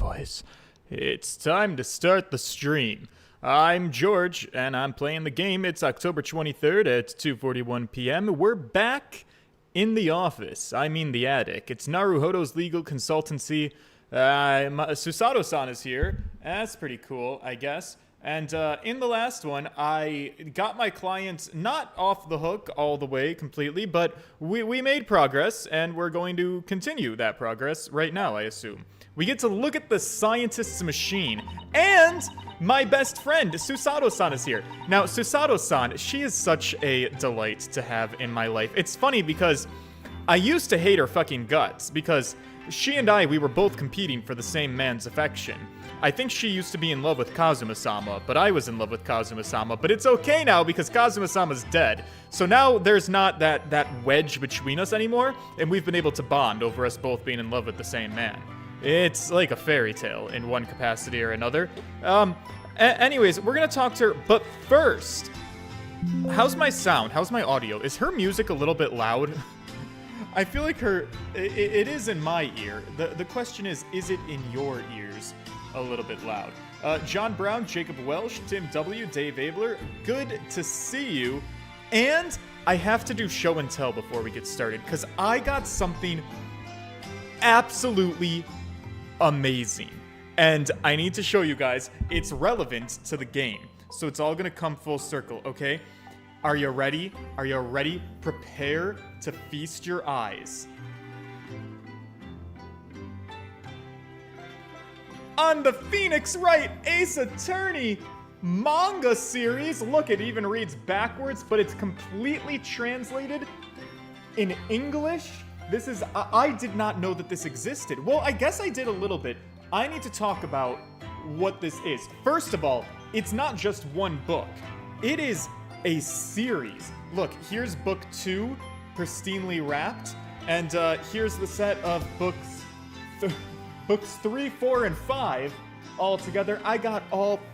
voice. It's time to start the stream. I'm George, and I'm playing the game. It's October 23rd at 2:41 p.m. We're back in the office. I mean the attic. It's Naruhodo's legal consultancy. Susato-san is here. That's pretty cool, I guess. And in the last one, I got my client not off the hook all the way completely, but we made progress, and we're going to continue that progress right now, I assume. We get to look at the scientist's machine, and my best friend, Susato-san, is here. Now, Susato-san, she is such a delight to have in my life. It's funny because I used to hate her fucking guts, because she and we were both competing for the same man's affection. I think she used to be in love with Kazuma-sama, but I was in love with Kazuma-sama. But it's okay now because Kazuma-sama's dead. So now there's not that wedge between us anymore, and we've been able to bond over us both being in love with the same man. It's like a fairy tale in one capacity or another. Anyways, we're gonna talk to her, but first, how's my sound? How's my audio? Is her music a little bit loud? I feel like it is in my ear. The question is it in your ears? A little bit loud. John Brown, Jacob Welsh, Tim W, Dave Abler, good to see you. And I have to do show and tell before we get started, because I got something absolutely amazing. And I need to show you guys. It's relevant to the game. So it's all gonna come full circle, okay? Are you ready? Are you ready? Prepare to feast your eyes. On the Phoenix Wright Ace Attorney manga series. Look, it even reads backwards, but it's completely translated in English. This is, I did not know that this existed. Well, I guess I did a little bit. I need to talk about what this is. First of all, it's not just one book. It is a series. Look, here's book 2, pristinely wrapped, and here's the set of books 3, 4, and 5 all together. I got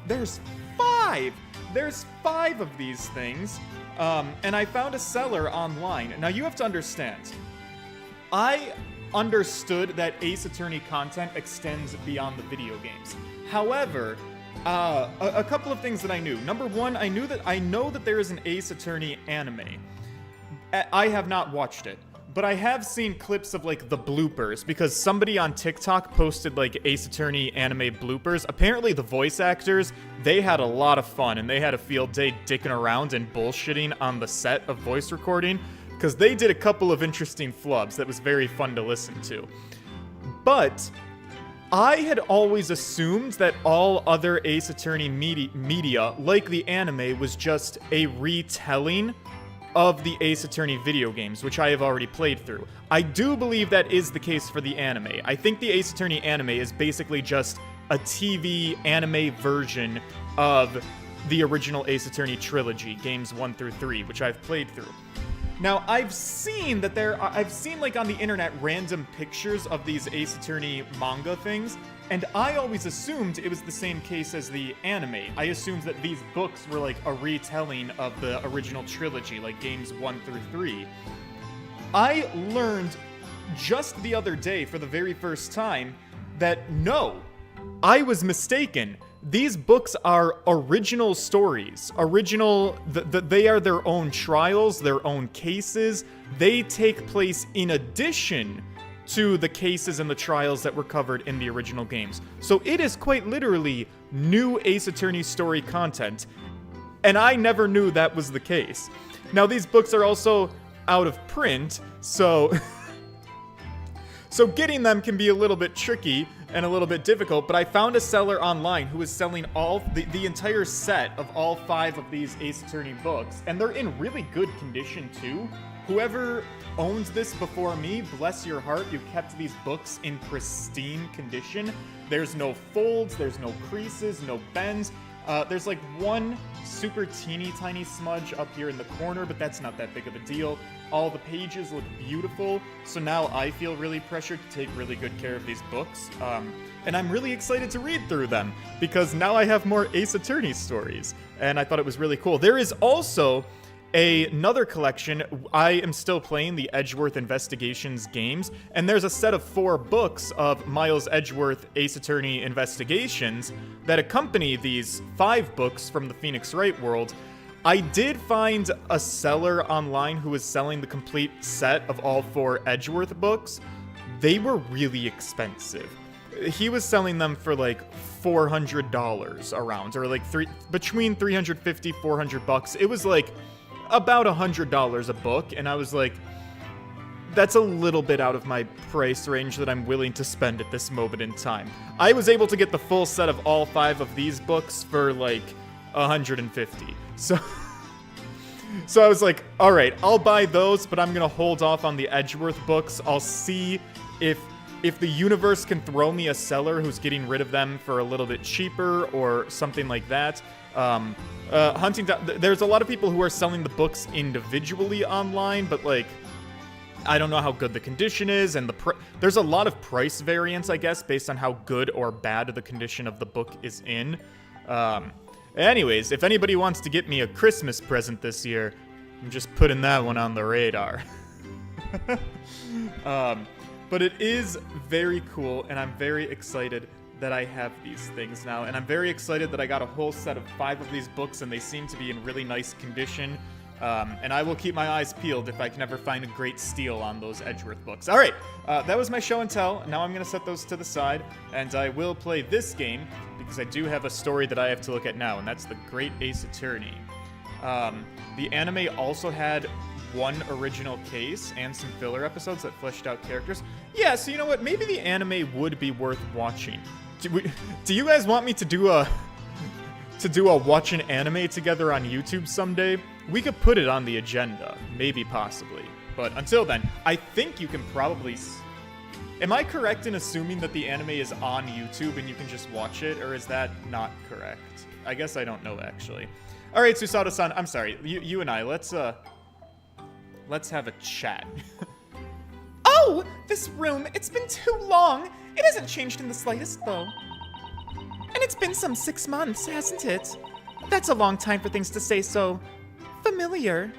there's 5! There's 5 of these things, and I found a seller online. Now, you have to understand, I understood that Ace Attorney content extends beyond the video games. However, a couple of things that I knew. Number one, I know that there is an Ace Attorney anime. I have not watched it, but I have seen clips of, like, the bloopers, because somebody on TikTok posted, like, Ace Attorney anime bloopers. Apparently, the voice actors, they had a lot of fun, and they had a field day dicking around and bullshitting on the set of voice recording, because they did a couple of interesting flubs that was very fun to listen to. But I had always assumed that all other Ace Attorney media, like the anime, was just a retelling of the Ace Attorney video games, which I have already played through. I do believe that is the case for the anime. I think the Ace Attorney anime is basically just a TV anime version of the original Ace Attorney trilogy, games 1 through 3, which I've played through. Now, I've seen like on the internet random pictures of these Ace Attorney manga things, and I always assumed it was the same case as the anime. I assumed that these books were like a retelling of the original trilogy, like games 1 through 3. I learned just the other day for the very first time that no, I was mistaken. These books are original stories. They are their own trials, their own cases. They take place in addition to the cases and the trials that were covered in the original games. So it is quite literally new Ace Attorney story content, and I never knew that was the case. Now, these books are also out of print, so getting them can be a little bit tricky and a little bit difficult, but I found a seller online who is selling all the entire set of all 5 of these Ace Attorney books, and they're in really good condition too. Whoever owned this before me, bless your heart, you kept these books in pristine condition. There's no folds, there's no creases, no bends. There's like one super teeny tiny smudge up here in the corner, but that's not that big of a deal. All the pages look beautiful, so now I feel really pressured to take really good care of these books. And I'm really excited to read through them, because now I have more Ace Attorney stories, and I thought it was really cool. There is also another collection. I am still playing the Edgeworth Investigations games, and there's a set of 4 books of Miles Edgeworth Ace Attorney Investigations that accompany these 5 books from the Phoenix Wright world. I did find a seller online who was selling the complete set of all 4 Edgeworth books. They were really expensive. He was selling them for like $400 around, or like between $350, $400. It was like about $100 a book, and I was like, that's a little bit out of my price range that I'm willing to spend at this moment in time. I was able to get the full set of all 5 of these books for like $150. So I was like, all right, I'll buy those, but I'm gonna hold off on the Edgeworth books. I'll see if the universe can throw me a seller who's getting rid of them for a little bit cheaper or something like that. Hunting down, there's a lot of people who are selling the books individually online, but like, I don't know how good the condition is, and there's a lot of price variance, I guess, based on how good or bad the condition of the book is in. Anyways, if anybody wants to get me a Christmas present this year, I'm just putting that one on the radar. But it is very cool, and I'm very excited that I have these things now. And I'm very excited that I got a whole set of 5 of these books, and they seem to be in really nice condition. And I will keep my eyes peeled if I can ever find a great steal on those Edgeworth books. All right, that was my show and tell. Now I'm going to set those to the side, and I will play this game because I do have a story that I have to look at now, and that's The Great Ace Attorney. The anime also had 1 original case and some filler episodes that fleshed out characters. Yeah, so you know what? Maybe the anime would be worth watching. Do you guys want me to do a watch an anime together on YouTube someday? We could put it on the agenda, maybe, possibly. But until then, I think you can probably... Am I correct in assuming that the anime is on YouTube and you can just watch it, or is that not correct? I guess I don't know, actually. All right, Susato-san, I'm sorry. You and I, let's have a chat. Oh, this room, it's been too long. It hasn't changed in the slightest, though. And it's been some 6 months, hasn't it? That's a long time for things to stay so familiar.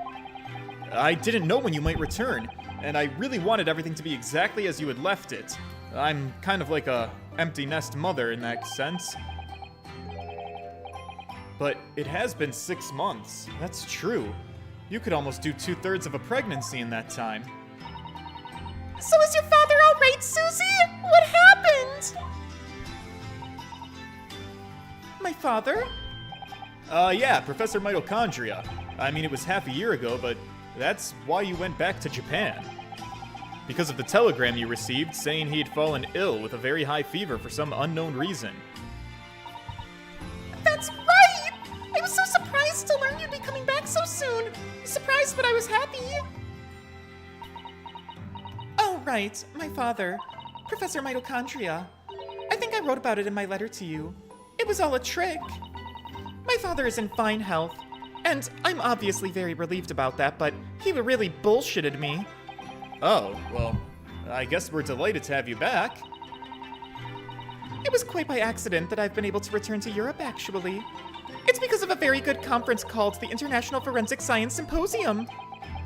I didn't know when you might return, and I really wanted everything to be exactly as you had left it. I'm kind of like a empty nest mother in that sense. But it has been 6 months. That's true. You could almost do 2/3 of a pregnancy in that time. So is your father all right, Susie? What happened? My father? Yeah, Professor Mitochondria. I mean, it was half a year ago, but that's why you went back to Japan. Because of the telegram you received saying he'd fallen ill with a very high fever for some unknown reason. That's right! I was so surprised to learn you'd be coming back so soon. Surprised, but I was happy. Oh, right. My father. Professor Mitochondria. I think I wrote about it in my letter to you. It was all a trick. My father is in fine health, and I'm obviously very relieved about that, but he really bullshitted me. Oh, well, I guess we're delighted to have you back. It was quite by accident that I've been able to return to Europe, actually. It's because of a very good conference called the International Forensic Science Symposium.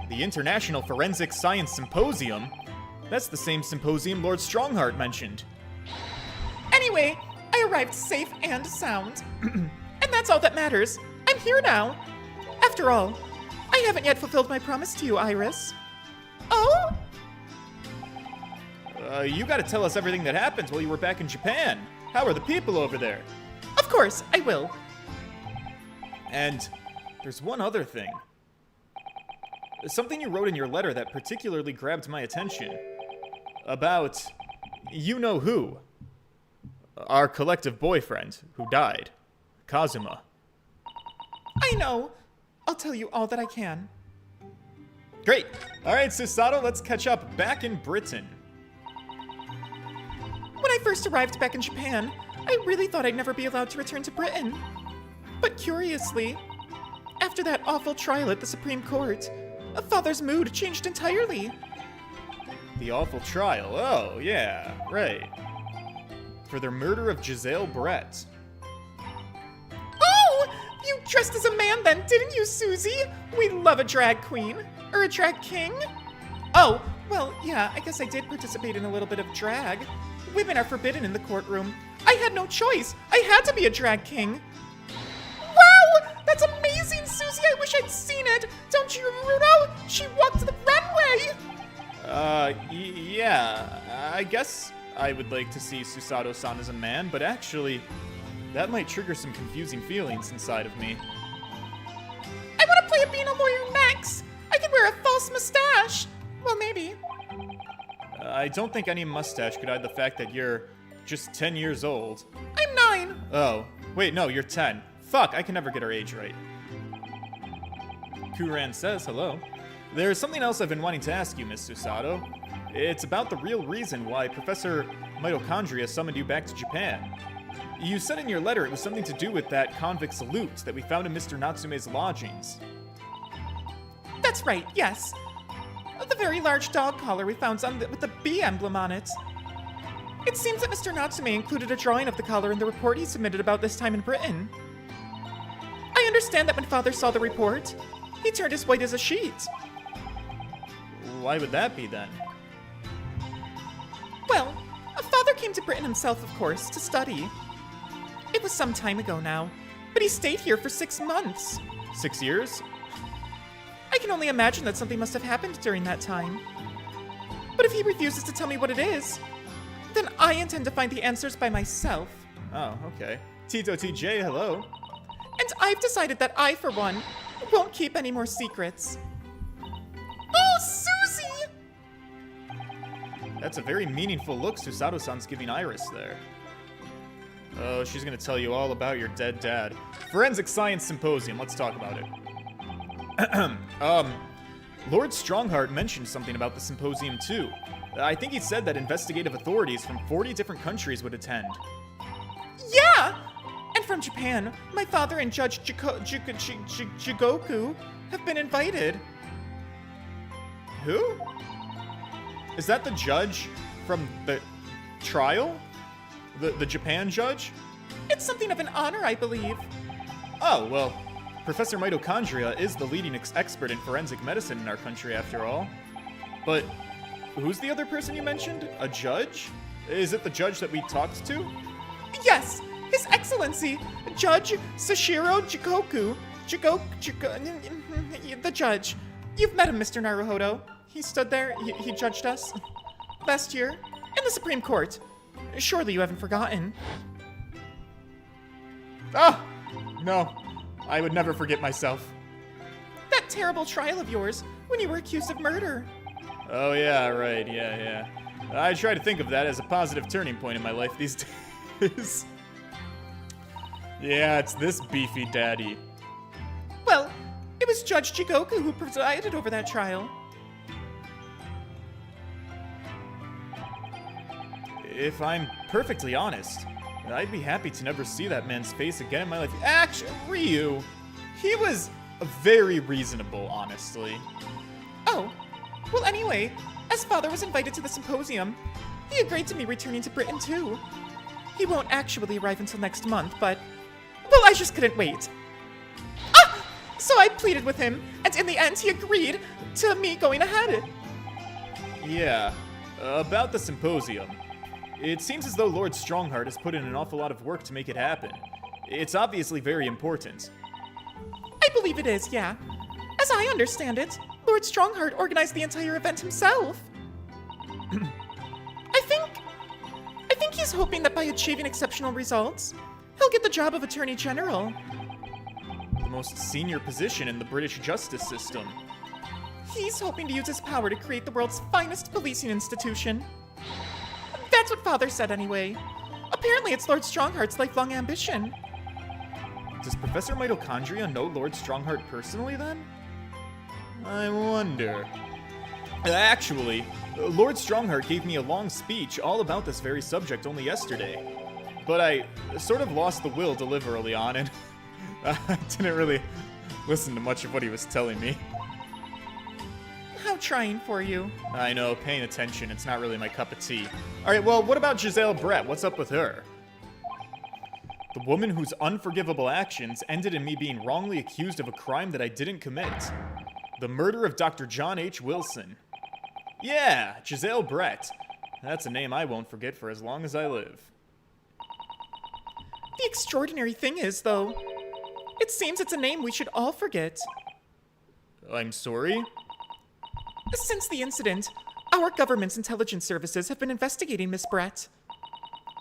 The International Forensic Science Symposium? That's the same symposium Lord Strongheart mentioned. Anyway, I arrived safe and sound. And that's all that matters. I'm here now. After all, I haven't yet fulfilled my promise to you, Iris. Oh? You gotta tell us everything that happened while you were back in Japan. How are the people over there? Of course, I will. And there's one other thing. Something you wrote in your letter that particularly grabbed my attention. About you-know-who. Our collective boyfriend who died. Kazuma. I know. I'll tell you all that I can. Great. All right, Susato, let's catch up back in Britain. When I first arrived back in Japan, I really thought I'd never be allowed to return to Britain. But curiously, after that awful trial at the Supreme Court, Father's mood changed entirely. The awful trial. Oh, yeah, right. For their murder of Giselle Brett. Oh! You dressed as a man then, didn't you, Susie? We love a drag queen. Or a drag king. Oh, well, yeah, I guess I did participate in a little bit of drag. Women are forbidden in the courtroom. I had no choice. I had to be a drag king. Wow! That's amazing, Susie! I wish I'd seen it! Don't you, Rudo? She walked the runway! Yeah, I guess I would like to see Susato-san as a man, but actually, that might trigger some confusing feelings inside of me. I want to play being a lawyer next! I could wear a false mustache! Well, maybe. I don't think any mustache could hide the fact that you're just 10 years old. I'm 9. Oh, wait, no, you're 10. Fuck, I can never get her age right. Kuran says hello. There's something else I've been wanting to ask you, Miss Susato. It's about the real reason why Professor Mitochondria summoned you back to Japan. You said in your letter it was something to do with that convict salute that we found in Mr. Natsume's lodgings. That's right, yes. The very large dog collar we found with the bee emblem on it. It seems that Mr. Natsume included a drawing of the collar in the report he submitted about this time in Britain. I understand that when Father saw the report, he turned as white as a sheet. Why would that be then? Well, Father came to Britain himself, of course, to study. It was some time ago now, but he stayed here for 6 months. 6 years? I can only imagine that something must have happened during that time. But if he refuses to tell me what it is, then I intend to find the answers by myself. Oh, okay. Tito TJ, hello. And I've decided that I, for one, won't keep any more secrets. Oh, Susie! That's a very meaningful look Susato-san's giving Iris there. Oh, she's gonna tell you all about your dead dad. Forensic Science Symposium, let's talk about it. Lord Strongheart mentioned something about the symposium too. I think he said that investigative authorities from 40 different countries would attend. Yeah! And from Japan, my father and Judge Jigoku have been invited. Who? Is that the judge from the trial? The Japan judge? It's something of an honor, I believe. Oh, well, Professor Mitochondria is the leading expert in forensic medicine in our country, after all. But who's the other person you mentioned? A judge? Is it the judge that we talked to? Yes, His Excellency, Judge Sashiro Jikoku. The judge. You've met him, Mr. Naruhodo. He stood there, he judged us last year in the Supreme Court. Surely you haven't forgotten. Ah! No, I would never forget myself. That terrible trial of yours when you were accused of murder. Oh yeah, right, yeah. I try to think of that as a positive turning point in my life these days. Yeah, it's this beefy daddy. Well, it was Judge Jigoku who presided over that trial. If I'm perfectly honest, I'd be happy to never see that man's face again in my life. Actually, Ryu, he was very reasonable, honestly. Oh, well anyway, as Father was invited to the symposium, he agreed to me returning to Britain too. He won't actually arrive until next month, but, well, I just couldn't wait. Ah! So I pleaded with him, and in the end he agreed to me going ahead. Yeah, about the symposium. It seems as though Lord Strongheart has put in an awful lot of work to make it happen. It's obviously very important. I believe it is, yeah. As I understand it, Lord Strongheart organized the entire event himself. I think he's hoping that by achieving exceptional results, he'll get the job of Attorney General. The most senior position in the British justice system. He's hoping to use his power to create the world's finest policing institution. That's what Father said anyway. Apparently it's Lord Strongheart's lifelong ambition. Does Professor Mitochondria know Lord Strongheart personally then? I wonder. Actually, Lord Strongheart gave me a long speech all about this very subject only yesterday. But I sort of lost the will to live early on and I didn't really listen to much of what he was telling me. How trying for you. I know, paying attention, it's not really my cup of tea. Alright, well, what about Giselle Brett? What's up with her? The woman whose unforgivable actions ended in me being wrongly accused of a crime that I didn't commit. The murder of Dr. John H. Wilson. Yeah, Giselle Brett. That's a name I won't forget for as long as I live. The extraordinary thing is, though, it seems it's a name we should all forget. I'm sorry? Since the incident, our government's intelligence services have been investigating Miss Brett.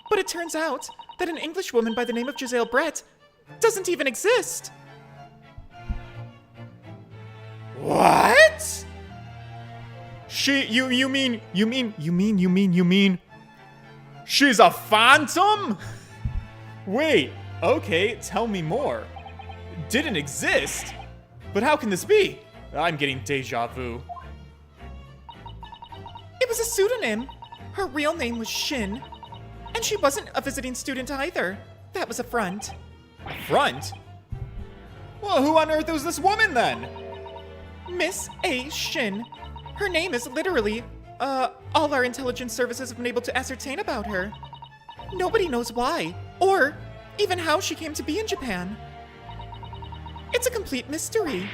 But it turns out that an English woman by the name of Giselle Brett doesn't even exist. What? You mean, she's a phantom? Wait, okay, tell me more. Didn't exist? But how can this be? I'm getting deja vu. It was a pseudonym. Her real name was Shin. And she wasn't a visiting student either. That was a front. A front? Well, who on earth was this woman then? Miss A. Shin. Her name is literally, all our intelligence services have been able to ascertain about her. Nobody knows why, or even how she came to be in Japan. It's a complete mystery.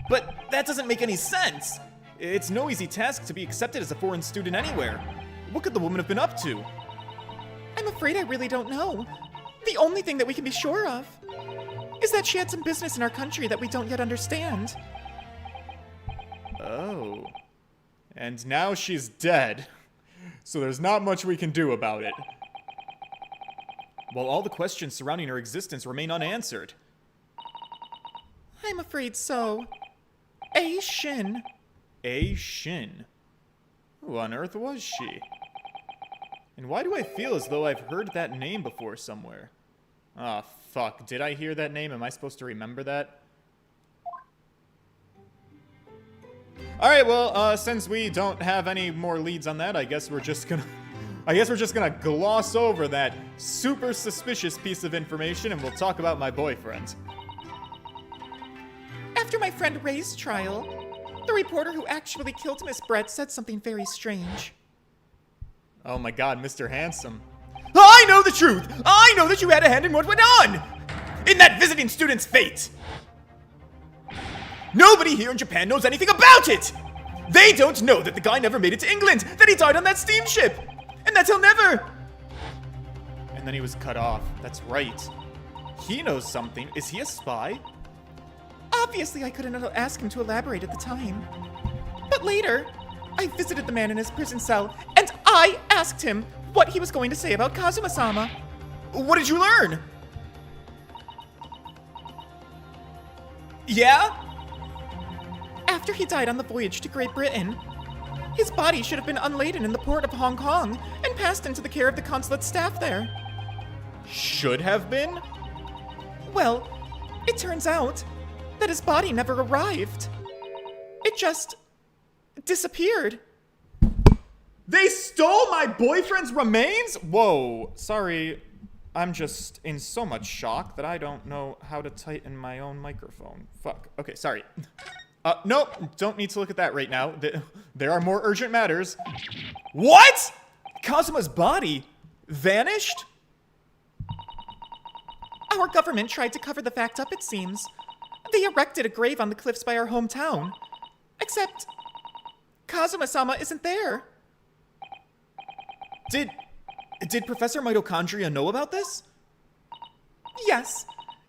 But that doesn't make any sense. It's no easy task to be accepted as a foreign student anywhere. What could the woman have been up to? I'm afraid I really don't know. The only thing that we can be sure of is that she had some business in our country that we don't yet understand. Oh. And now she's dead. So there's not much we can do about it. While all the questions surrounding her existence remain unanswered. I'm afraid so. A. Shin. A. Shin. Who on earth was she? And why do I feel as though I've heard that name before somewhere? Ah, fuck. Did I hear that name? Am I supposed to remember that? Alright, well, since we don't have any more leads on that, I guess we're just gonna gloss over that super suspicious piece of information and we'll talk about my boyfriend. After my friend Ray's trial, the reporter who actually killed Miss Brett said something very strange. Oh my god, Mr. Handsome. I know the truth! I know that you had a hand in what went on! In that visiting student's fate! Nobody here in Japan knows anything about it! They don't know that the guy never made it to England, that he died on that steamship, and that he'll never... And then he was cut off. That's right. He knows something. Is he a spy? Obviously, I couldn't ask him to elaborate at the time. But later, I visited the man in his prison cell, and I asked him what he was going to say about Kazuma-sama. What did you learn? Yeah? After he died on the voyage to Great Britain, his body should have been unladen in the port of Hong Kong and passed into the care of the consulate staff there. Should have been? Well, it turns out that his body never arrived. It just disappeared. They stole my boyfriend's remains? Whoa, sorry. I'm just in so much shock that I don't know how to tighten my own microphone. Fuck. Okay, sorry. Nope, don't need to look at that right now. There are more urgent matters. What? Kazuma's body vanished? Our government tried to cover the fact up, it seems. They erected a grave on the cliffs by our hometown. Except, Kazuma-sama isn't there. Did Professor Mitochondria know about this? Yes,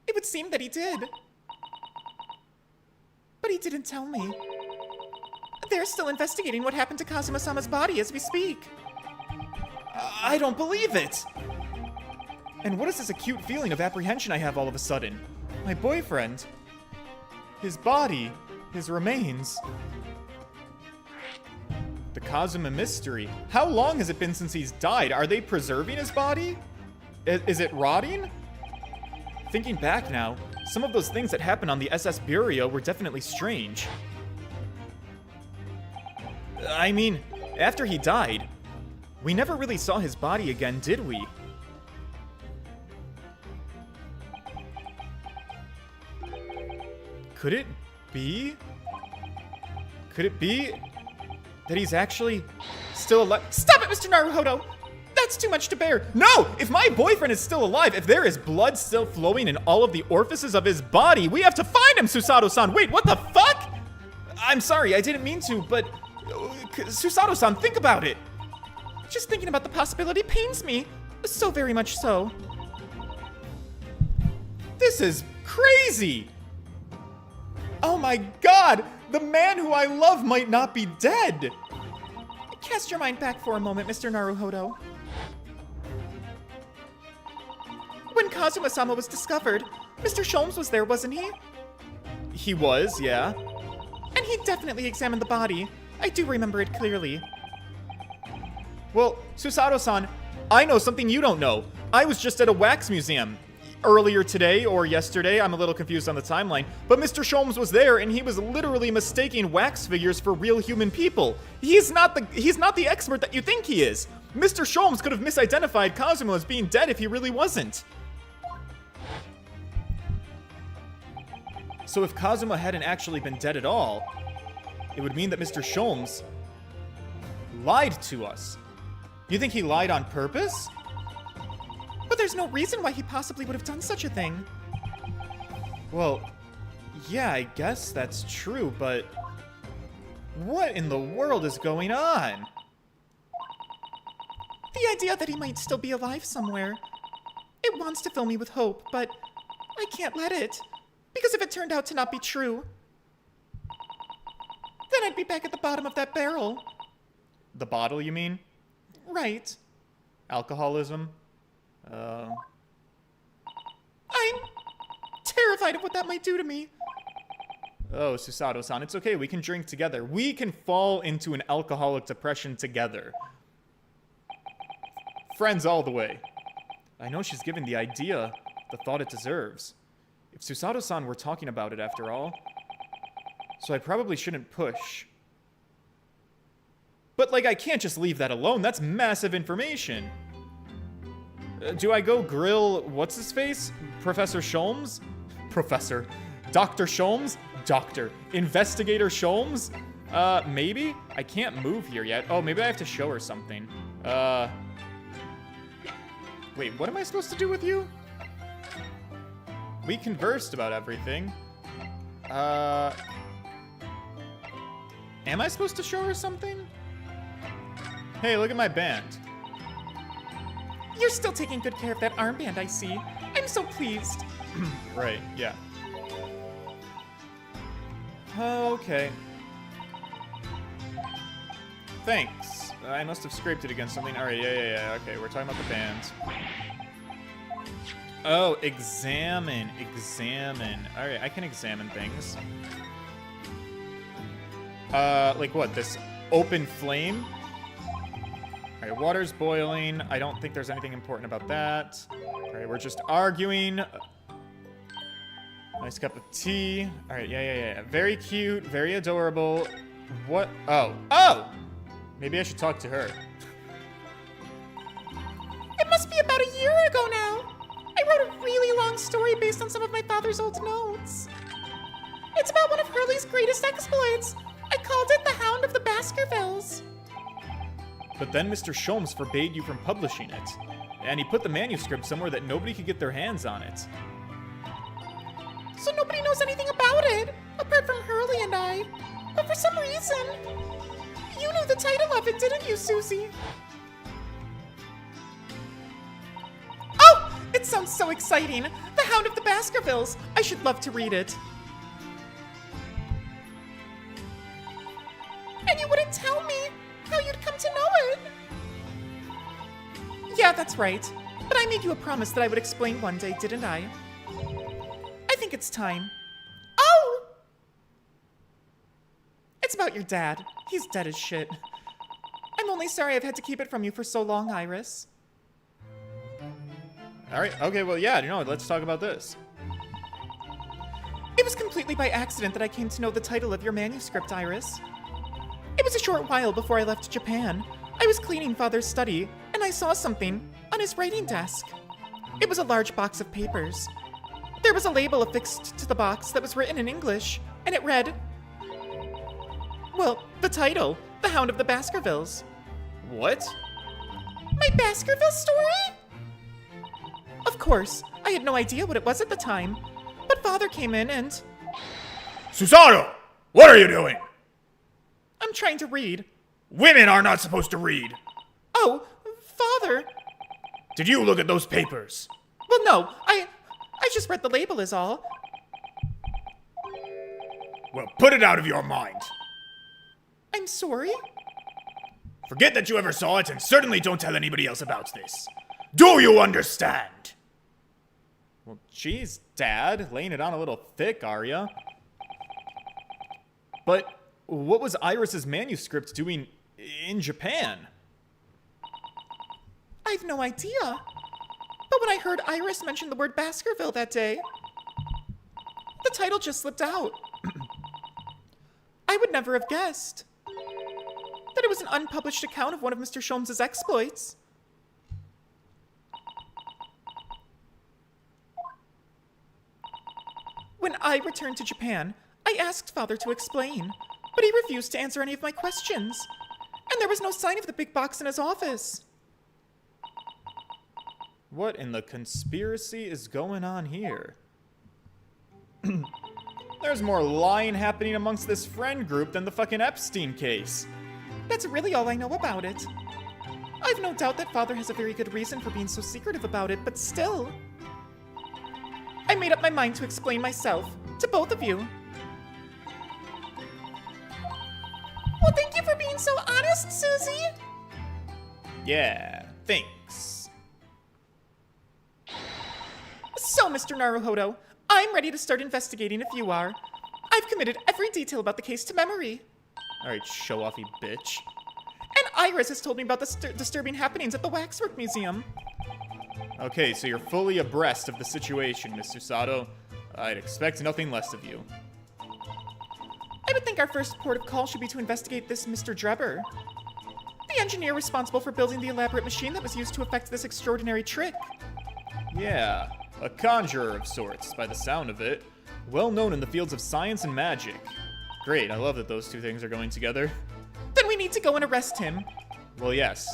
it would seem that he did. But he didn't tell me. They're still investigating what happened to Kazuma-sama's body as we speak. I don't believe it! And what is this acute feeling of apprehension I have all of a sudden? My boyfriend, his body, his remains. The Kazuma mystery. How long has it been since he's died? Are they preserving his body? Is it rotting? Thinking back now, some of those things that happened on the SS Bureau were definitely strange. I mean, after he died, we never really saw his body again, did we? Could it be? Could it be that he's actually still alive? Stop it, Mr. Naruhodo! That's too much to bear. No! If my boyfriend is still alive, if there is blood still flowing in all of the orifices of his body, we have to find him, Susato-san. Wait, what the fuck? I'm sorry, I didn't mean to, but... Susato-san, think about it. Just thinking about the possibility pains me. So very much so. This is crazy! Oh my god! The man who I love might not be dead! Cast your mind back for a moment, Mr. Naruhodo. When Kazuma-sama was discovered, Mr. Sholmes was there, wasn't he? He was, yeah. And he definitely examined the body. I do remember it clearly. Well, Susato-san, I know something you don't know. I was just at a wax museum. Earlier today or yesterday, I'm a little confused on the timeline, but Mr. Sholmes was there and he was literally mistaking wax figures for real human people. He's not the expert that you think he is. Mr. Sholmes could have misidentified Kazuma as being dead if he really wasn't. So if Kazuma hadn't actually been dead at all, it would mean that Mr. Sholmes lied to us. You think he lied on purpose? But there's no reason why he possibly would have done such a thing. Well, yeah, I guess that's true, but what in the world is going on? The idea that he might still be alive somewhere. It wants to fill me with hope, but I can't let it. Because if it turned out to not be true, then I'd be back at the bottom of that barrel. The bottle, you mean? Right. Alcoholism? I'm terrified of what that might do to me. Oh, Susato-san, it's okay. We can drink together. We can fall into an alcoholic depression together. Friends all the way. I know she's given the idea the thought it deserves. If Susato-san were talking about it after all, so I probably shouldn't push. But, like, I can't just leave that alone. That's massive information. Do I go grill, what's-his-face? Professor Sholmes? Professor. Dr. Sholmes? Doctor. Investigator Sholmes? Maybe? I can't move here yet. Oh, maybe I have to show her something. Wait, what am I supposed to do with you? We conversed about everything. Am I supposed to show her something? Hey, look at my band. You're still taking good care of that armband, I see. I'm so pleased. Right, yeah. Okay. Thanks. I must have scraped it against something. Alright, yeah. Okay, we're talking about the band. Oh, examine. Alright, I can examine things. Like what? This open flame? Alright, water's boiling. I don't think there's anything important about that. Alright, we're just arguing. Nice cup of tea. Alright, yeah. Very cute, very adorable. What? Oh! Maybe I should talk to her. It must be about a year ago now. I wrote a really long story based on some of my father's old notes. It's about one of Hurley's greatest exploits. I called it The Hound of the Baskervilles. But then Mr. Sholmes forbade you from publishing it. And he put the manuscript somewhere that nobody could get their hands on it. So nobody knows anything about it, apart from Hurley and I. But for some reason, you knew the title of it, didn't you, Susie? Oh! It sounds so exciting. The Hound of the Baskervilles. I should love to read it. And you wouldn't tell me how you'd come to know it. Yeah, that's right. But I made you a promise that I would explain one day, didn't I? I think it's time. Oh! It's about your dad. He's dead as shit. I'm only sorry I've had to keep it from you for so long, Iris. Alright, okay, well, yeah, let's talk about this. It was completely by accident that I came to know the title of your manuscript, Iris. It was a short while before I left Japan. I was cleaning Father's study, and I saw something on his writing desk. It was a large box of papers. There was a label affixed to the box that was written in English, and it read, well, the title, The Hound of the Baskervilles. What? My Baskerville story? Of course, I had no idea what it was at the time, but Father came in and... Susato! What are you doing? I'm trying to read. Women are not supposed to read. Oh, Father. Did you look at those papers? Well, no, I just read the label is all. Well, put it out of your mind. I'm sorry? Forget that you ever saw it, and certainly don't tell anybody else about this. Do you understand? Well, geez, Dad, laying it on a little thick, are ya? But what was Iris's manuscript doing in Japan? I've no idea. But when I heard Iris mention the word Baskerville that day, the title just slipped out. I would never have guessed that it was an unpublished account of one of Mr. Sholmes' exploits. When I returned to Japan, I asked Father to explain, but he refused to answer any of my questions. And there was no sign of the big box in his office. What in the conspiracy is going on here? There's more lying happening amongst this friend group than the fucking Epstein case. That's really all I know about it. I've no doubt that Father has a very good reason for being so secretive about it, but still. I made up my mind to explain myself to both of you. Well, thank you for being so honest, Susie. Yeah, thanks. So, Mr. Naruhodo, I'm ready to start investigating if you are. I've committed every detail about the case to memory. Alright, show-offy bitch. And Iris has told me about the disturbing happenings at the Waxwork Museum. Okay, so you're fully abreast of the situation, Miss Susato. I'd expect nothing less of you. I would think our first port of call should be to investigate this Mr. Drebber, the engineer responsible for building the elaborate machine that was used to effect this extraordinary trick. Yeah, a conjurer of sorts, by the sound of it. Well known in the fields of science and magic. Great, I love that those two things are going together. Then we need to go and arrest him. Well, yes.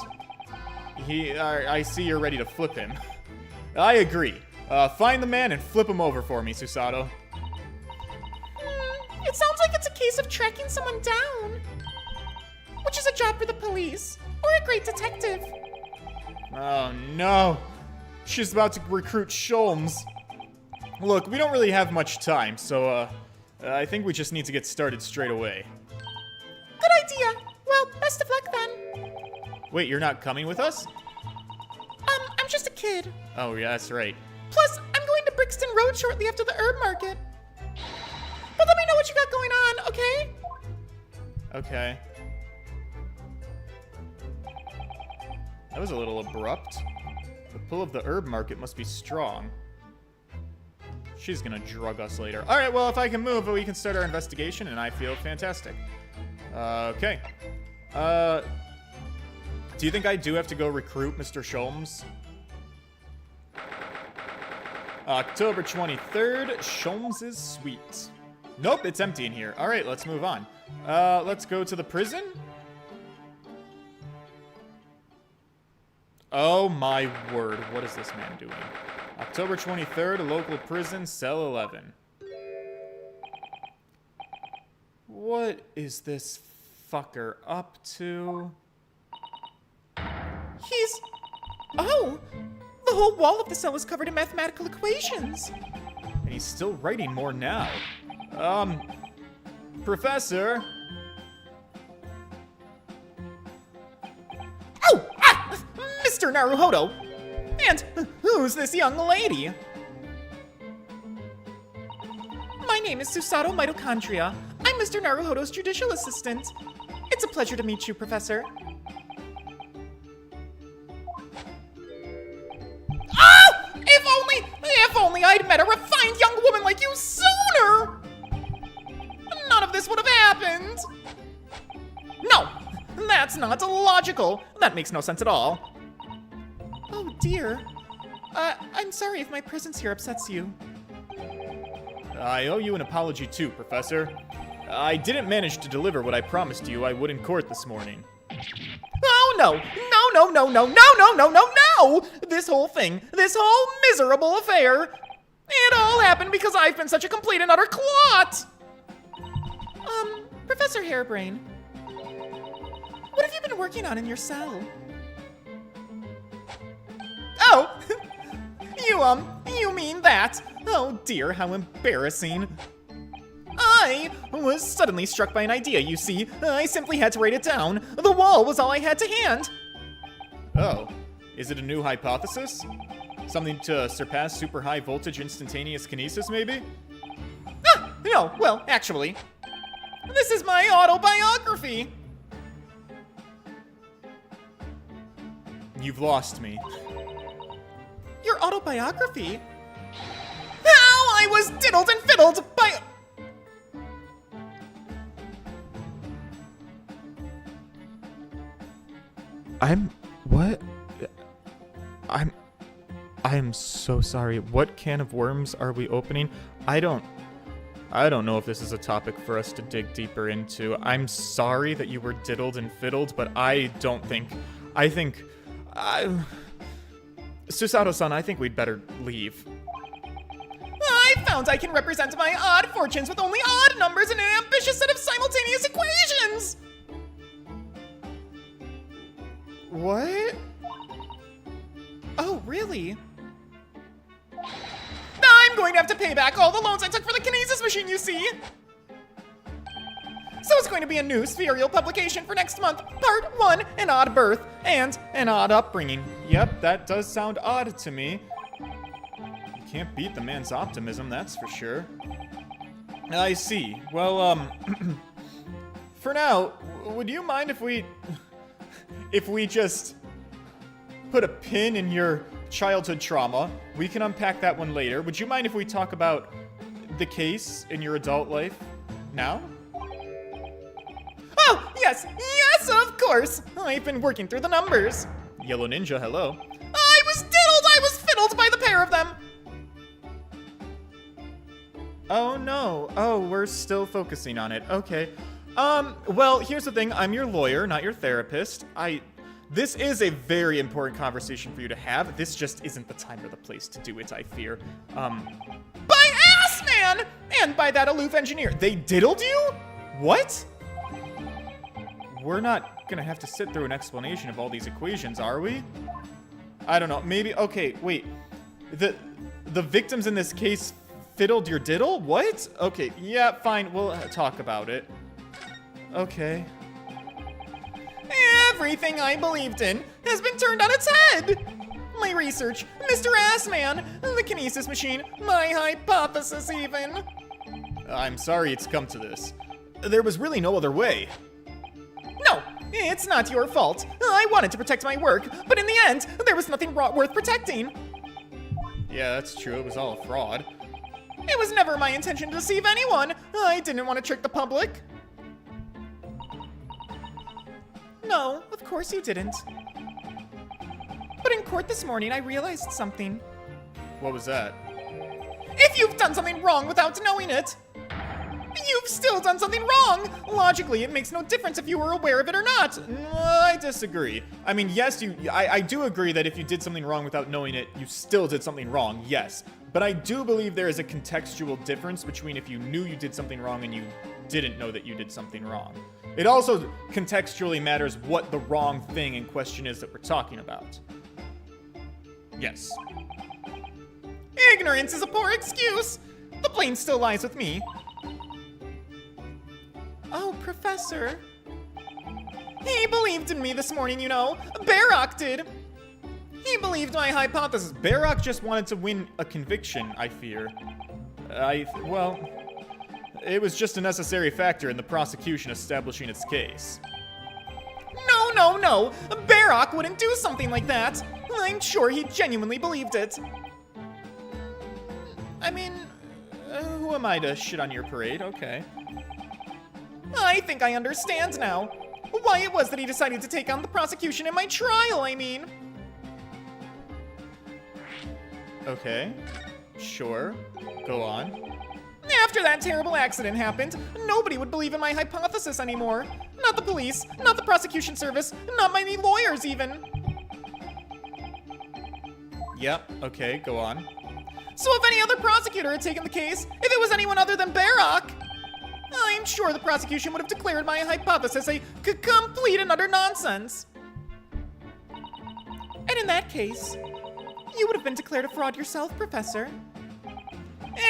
I see you're ready to flip him. I agree. Find the man and flip him over for me, Susato. It sounds like it's a case of tracking someone down, which is a job for the police or a great detective. Oh no. She's about to recruit Sholmes. Look, we don't really have much time, so I think we just need to get started straight away. Good idea. Well, best of luck then. Wait, you're not coming with us? I'm just a kid. Oh, yeah, that's right. Plus, I'm going to Brixton Road shortly after the herb market. But let me know what you got going on, okay? Okay. That was a little abrupt. The pull of the herb market must be strong. She's gonna drug us later. Alright, well, if I can move, we can start our investigation, and I feel fantastic. Okay. Do you think I do have to go recruit Mr. Sholmes? October 23rd, Sholmes' suite. Nope, it's empty in here. Alright, let's move on. Let's go to the prison? Oh my word, what is this man doing? October 23rd, local prison, cell 11. What is this fucker up to? He's... Oh! The whole wall of the cell is covered in mathematical equations. And he's still writing more now. Professor? Oh! Ah! Mr. Naruhodo! And who's this young lady? My name is Susato Mitochondria. I'm Mr. Naruhodo's judicial assistant. It's a pleasure to meet you, Professor. Oh! If only I'd met a refined young woman like you sooner! None of this would have happened. No, that's not logical. That makes no sense at all. Oh dear. I'm sorry if my presence here upsets you. I owe you an apology too, Professor. I didn't manage to deliver what I promised you I would in court this morning. no, no, no, no, no, no, no, no, no, no! This whole thing, this whole miserable affair, it all happened because I've been such a complete and utter clot! Professor Hairbrain, what have you been working on in your cell? Oh, you mean that? Oh dear, how embarrassing. I was suddenly struck by an idea, you see. I simply had to write it down. The wall was all I had to hand. Oh, is it a new hypothesis? Something to surpass super high voltage instantaneous kinesis, maybe? No, well, actually, this is my autobiography. You've lost me. Your autobiography? How I was diddled and fiddled by... I'm so sorry. What can of worms are we opening? I don't know if this is a topic for us to dig deeper into. I'm sorry that you were diddled and fiddled, but I think Susato-san, I think we'd better leave. I found I can represent my odd fortunes with only odd numbers in an ambitious set of simultaneous equations! What? Oh, really? I'm going to have to pay back all the loans I took for the kinesis machine, you see! So it's going to be a new spherical publication for next month. Part 1, an odd birth, and an odd upbringing. Yep, that does sound odd to me. You can't beat the man's optimism, that's for sure. I see. Well, for now, would you mind if we just put a pin in your childhood trauma? We can unpack that one later. Would you mind if we talk about the case in your adult life now? Oh, yes, of course. I've been working through the numbers. Yellow Ninja, hello. I was diddled, I was fiddled by the pair of them. Oh no. Oh, we're still focusing on it. Okay. Well, here's the thing. I'm your lawyer, not your therapist. This is a very important conversation for you to have. This just isn't the time or the place to do it, I fear. By Assman! And by that aloof engineer. They diddled you? What? We're not gonna have to sit through an explanation of all these equations, are we? I don't know. Maybe. Okay, wait. The victims in this case fiddled your diddle? What? Okay, yeah, fine. We'll talk about it. Okay. Everything I believed in has been turned on its head. My research, Mr. Assman, the kinesis machine, my hypothesis even. I'm sorry it's come to this. There was really no other way. No, it's not your fault. I wanted to protect my work, but in the end, there was nothing worth protecting. Yeah, that's true. It was all a fraud. It was never my intention to deceive anyone. I didn't want to trick the public. No, of course you didn't. But in court this morning, I realized something. What was that? If you've done something wrong without knowing it, you've still done something wrong. Logically, it makes no difference if you were aware of it or not. I disagree. I mean, yes, I do agree that if you did something wrong without knowing it, you still did something wrong, yes. But I do believe there is a contextual difference between if you knew you did something wrong and you didn't know that you did something wrong. It also contextually matters what the wrong thing in question is that we're talking about. Yes. Ignorance is a poor excuse. The blame still lies with me. Oh, Professor. He believed in me this morning, you know. Barak did. He believed my hypothesis. Barak just wanted to win a conviction, I fear. Well, it was just a necessary factor in the prosecution establishing its case. No. Barak wouldn't do something like that. I'm sure he genuinely believed it. I mean, who am I to shit on your parade? Okay. I think I understand now. Why it was that he decided to take on the prosecution in my trial, I mean. Okay. Sure. Go on. After that terrible accident happened, nobody would believe in my hypothesis anymore. Not the police, not the prosecution service, not many lawyers even. Yep, okay, go on. So if any other prosecutor had taken the case, if it was anyone other than Barak, I'm sure the prosecution would have declared my hypothesis a complete and utter nonsense. And in that case, you would have been declared a fraud yourself, Professor.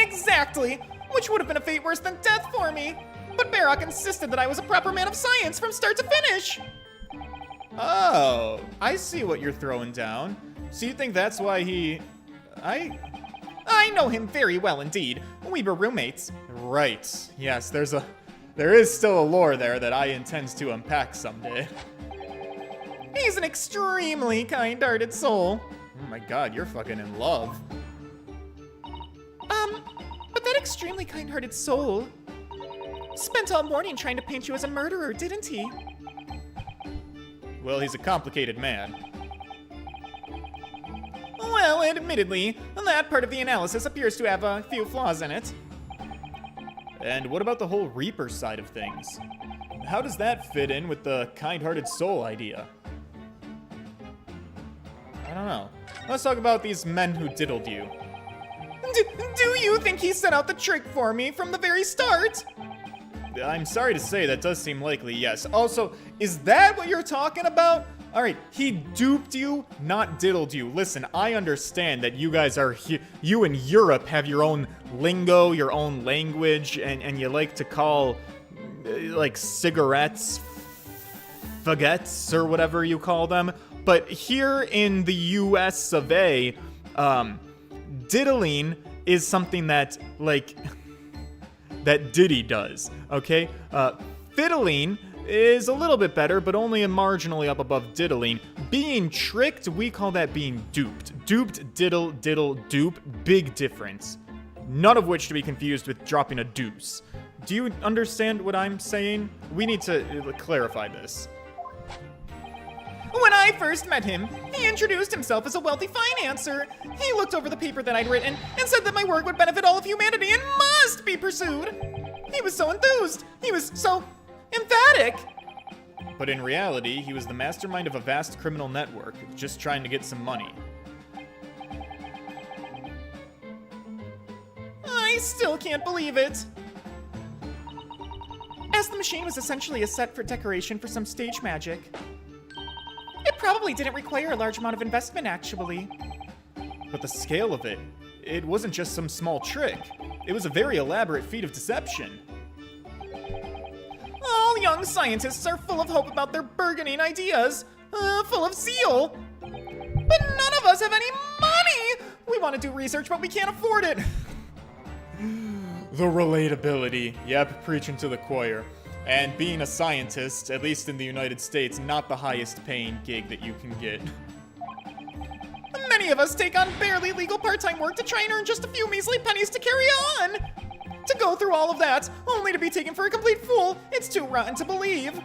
Exactly, which would have been a fate worse than death for me. But Barak insisted that I was a proper man of science from start to finish. Oh, I see what you're throwing down. So you think that's why he... I know him very well indeed. We were roommates. Right. Yes, there is still a lore there that I intend to unpack someday. He's an extremely kind-hearted soul. Oh my god, you're fucking in love. But that extremely kind-hearted soul spent all morning trying to paint you as a murderer, didn't he? Well, he's a complicated man. Well, admittedly, that part of the analysis appears to have a few flaws in it. And what about the whole Reaper side of things? How does that fit in with the kind-hearted soul idea? I don't know. Let's talk about these men who diddled you. Do you think he set out the trick for me from the very start? I'm sorry to say, that does seem likely, yes. Also, is that what you're talking about? Alright, he duped you, not diddled you. Listen, I understand that you guys are you in Europe have your own lingo, your own language, and you like to call, like, cigarettes faguettes, or whatever you call them. But here in the US of A, diddling is something that, like, that Diddy does, okay? Fiddling is a little bit better, but only a marginally up above diddling. Being tricked, we call that being duped. Duped, diddle, dupe, big difference. None of which to be confused with dropping a deuce. Do you understand what I'm saying? We need to clarify this. When I first met him, he introduced himself as a wealthy financier. He looked over the paper that I'd written and said that my work would benefit all of humanity and must be pursued. He was so enthused. He was so emphatic. But in reality, he was the mastermind of a vast criminal network, just trying to get some money. I still can't believe it. As the machine was essentially a set for decoration for some stage magic, it probably didn't require a large amount of investment, actually. But the scale of it, it wasn't just some small trick. It was a very elaborate feat of deception. All young scientists are full of hope about their burgeoning ideas, full of zeal. But none of us have any money! We want to do research, but we can't afford it. The relatability. Yep, preaching to the choir. And being a scientist, at least in the United States, not the highest paying gig that you can get. Many of us take on barely legal part-time work to try and earn just a few measly pennies to carry on. To go through all of that, only to be taken for a complete fool, it's too rotten to believe.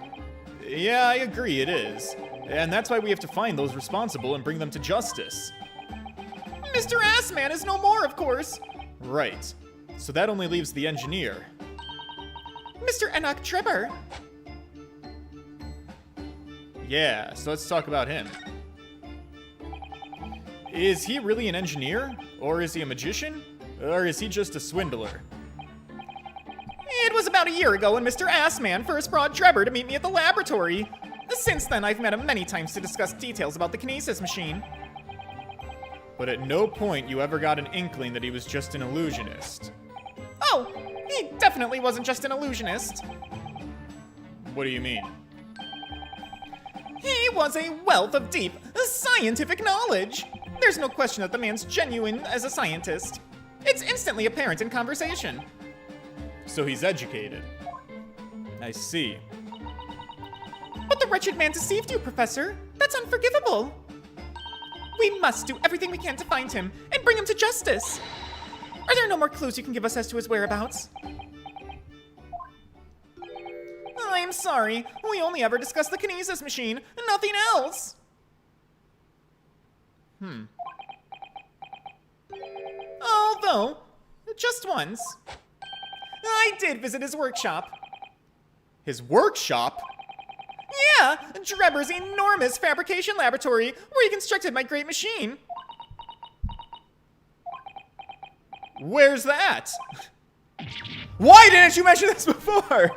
Yeah, I agree, it is. And that's why we have to find those responsible and bring them to justice. Mr. Assman is no more, of course. Right. So that only leaves the engineer. Mr. Enoch Trevor. Yeah, so let's talk about him. Is he really an engineer? Or is he a magician? Or is he just a swindler? It was about a year ago when Mr. Assman first brought Trevor to meet me at the laboratory. Since then, I've met him many times to discuss details about the kinesis machine. But at no point you ever got an inkling that he was just an illusionist. Oh, he definitely wasn't just an illusionist. What do you mean? He was a wealth of deep, scientific knowledge. There's no question that the man's genuine as a scientist. It's instantly apparent in conversation. So he's educated. I see. But the wretched man deceived you, Professor. That's unforgivable. We must do everything we can to find him and bring him to justice. Are there no more clues you can give us as to his whereabouts? I'm sorry. We only ever discussed the kinesis machine, nothing else. Although, just once, I did visit his workshop. His workshop? Yeah, Drebber's enormous fabrication laboratory, where he constructed my great machine. Where's that? Why didn't you mention this before?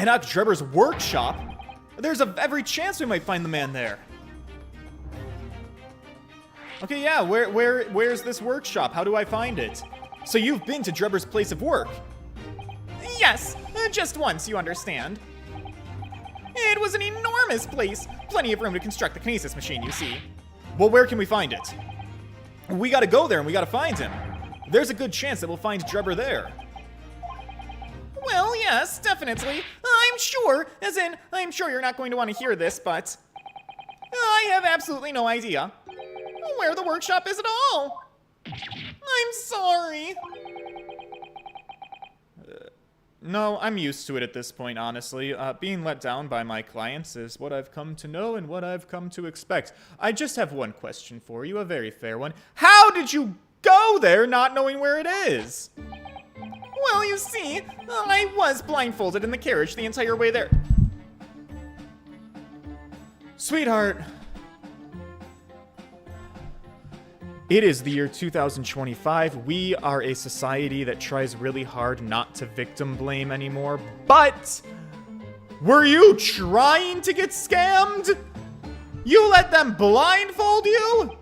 Enoch Drebber's workshop? There's every chance we might find the man there. Okay, yeah, where's this workshop? How do I find it? So you've been to Drebber's place of work? Yes, just once, you understand. It was an enormous place. Plenty of room to construct the kinesis machine, you see. Well, where can we find it? We gotta go there and we gotta find him. There's a good chance that we'll find Drebber there. Well, yes, definitely. I'm sure, as in, I'm sure you're not going to want to hear this, but I have absolutely no idea where the workshop is at all. I'm sorry. No, I'm used to it at this point, honestly. Being let down by my clients is what I've come to know and what I've come to expect. I just have one question for you, a very fair one. How did you go there not knowing where it is? Well, you see, I was blindfolded in the carriage the entire way there. Sweetheart, it is the year 2025. We are a society that tries really hard not to victim blame anymore. But were you trying to get scammed? You let them blindfold you?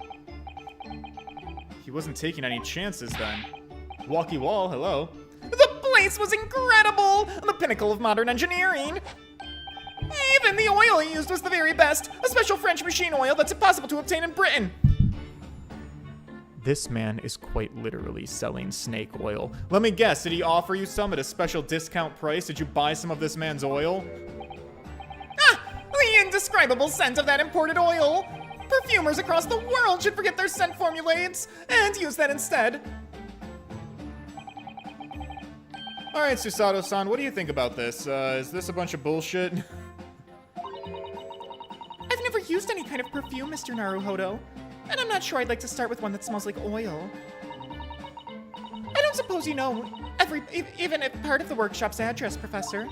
He wasn't taking any chances then. Walkie wall, hello. The place was incredible! The pinnacle of modern engineering! Even the oil he used was the very best! A special French machine oil that's impossible to obtain in Britain! This man is quite literally selling snake oil. Let me guess, did he offer you some at a special discount price? Did you buy some of this man's oil? Ah! The indescribable scent of that imported oil! Perfumers across the world should forget their scent formulates and use that instead. Alright, Susato-san, what do you think about this? Is this a bunch of bullshit? I've never used any kind of perfume, Mr. Naruhodo, and I'm not sure I'd like to start with one that smells like oil. I don't suppose you know even if part of the workshop's address, Professor.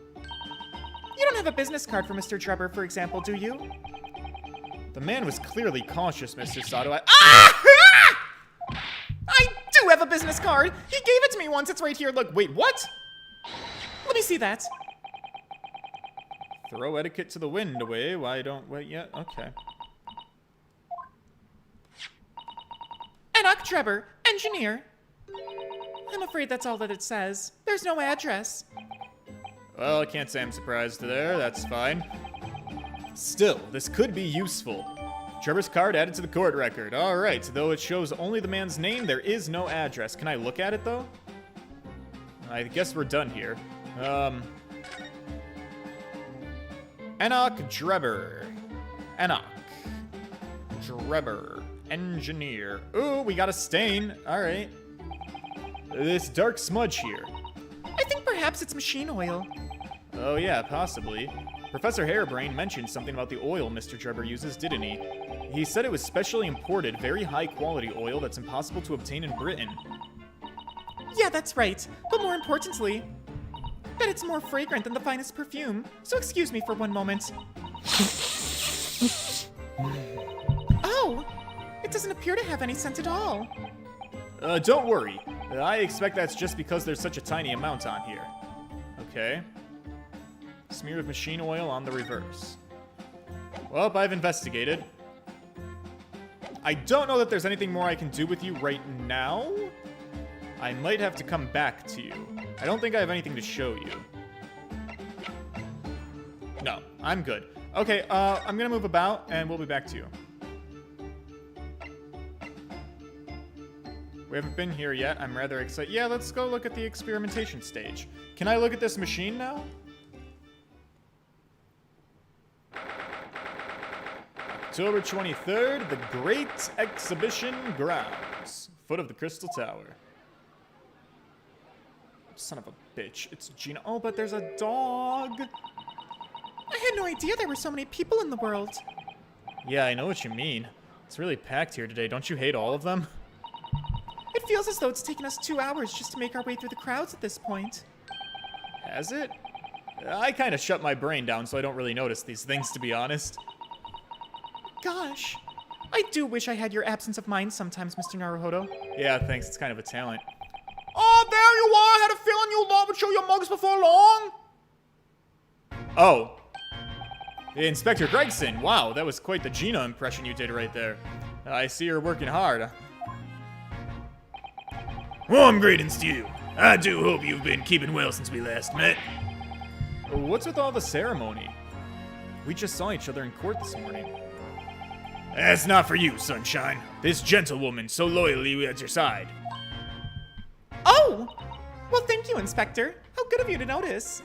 You don't have a business card for Mr. Drebber, for example, do you? The man was clearly cautious, Mr. Sato. I do have a business card! He gave it to me once, it's right here, look. Wait, what? Let me see that. Throw etiquette to the wind away. Why don't... Wait, yeah, okay. Enoch Drebber, engineer. I'm afraid that's all that it says. There's no address. Well, I can't say I'm surprised there. That's fine. Still, this could be useful. Drebber's card added to the court record. Alright, though it shows only the man's name, there is no address. Can I look at it, though? I guess we're done here. Enoch Drebber. Enoch Drebber. Engineer. Ooh, we got a stain. Alright. This dark smudge here. I think perhaps it's machine oil. Oh yeah, possibly. Professor Harebrain mentioned something about the oil Mr. Drebber uses, didn't he? He said it was specially imported, very high-quality oil that's impossible to obtain in Britain. Yeah, that's right. But more importantly, that it's more fragrant than the finest perfume. So excuse me for one moment. Oh! It doesn't appear to have any scent at all. Don't worry. I expect that's just because there's such a tiny amount on here. Okay. Smear of machine oil on the reverse. Well, I've investigated. I don't know that there's anything more I can do with you right now. I might have to come back to you. I don't think I have anything to show you. No, I'm good. Okay, I'm gonna move about, and we'll be back to you. We haven't been here yet. I'm rather excited. Yeah, let's go look at the experimentation stage. Can I look at this machine now? October 23rd, the Great Exhibition Grounds. Foot of the Crystal Tower. Son of a bitch. It's Gina. Oh, but there's a dog. I had no idea there were so many people in the world. Yeah, I know what you mean. It's really packed here today. Don't you hate all of them? It feels as though it's taken us 2 hours just to make our way through the crowds at this point. Has it? I kind of shut my brain down so I don't really notice these things, to be honest. Gosh, I do wish I had your absence of mind sometimes, Mr. Naruhodo. Yeah, thanks. It's kind of a talent. Oh, there you are! I had a feeling you lot would show your mugs before long! Oh. Inspector Gregson. Wow, that was quite the Gina impression you did right there. I see you're working hard. Warm greetings to you. I do hope you've been keeping well since we last met. What's with all the ceremony? We just saw each other in court this morning. That's not for you, Sunshine. This gentlewoman so loyally at your side. Oh! Well, thank you, Inspector. How good of you to notice.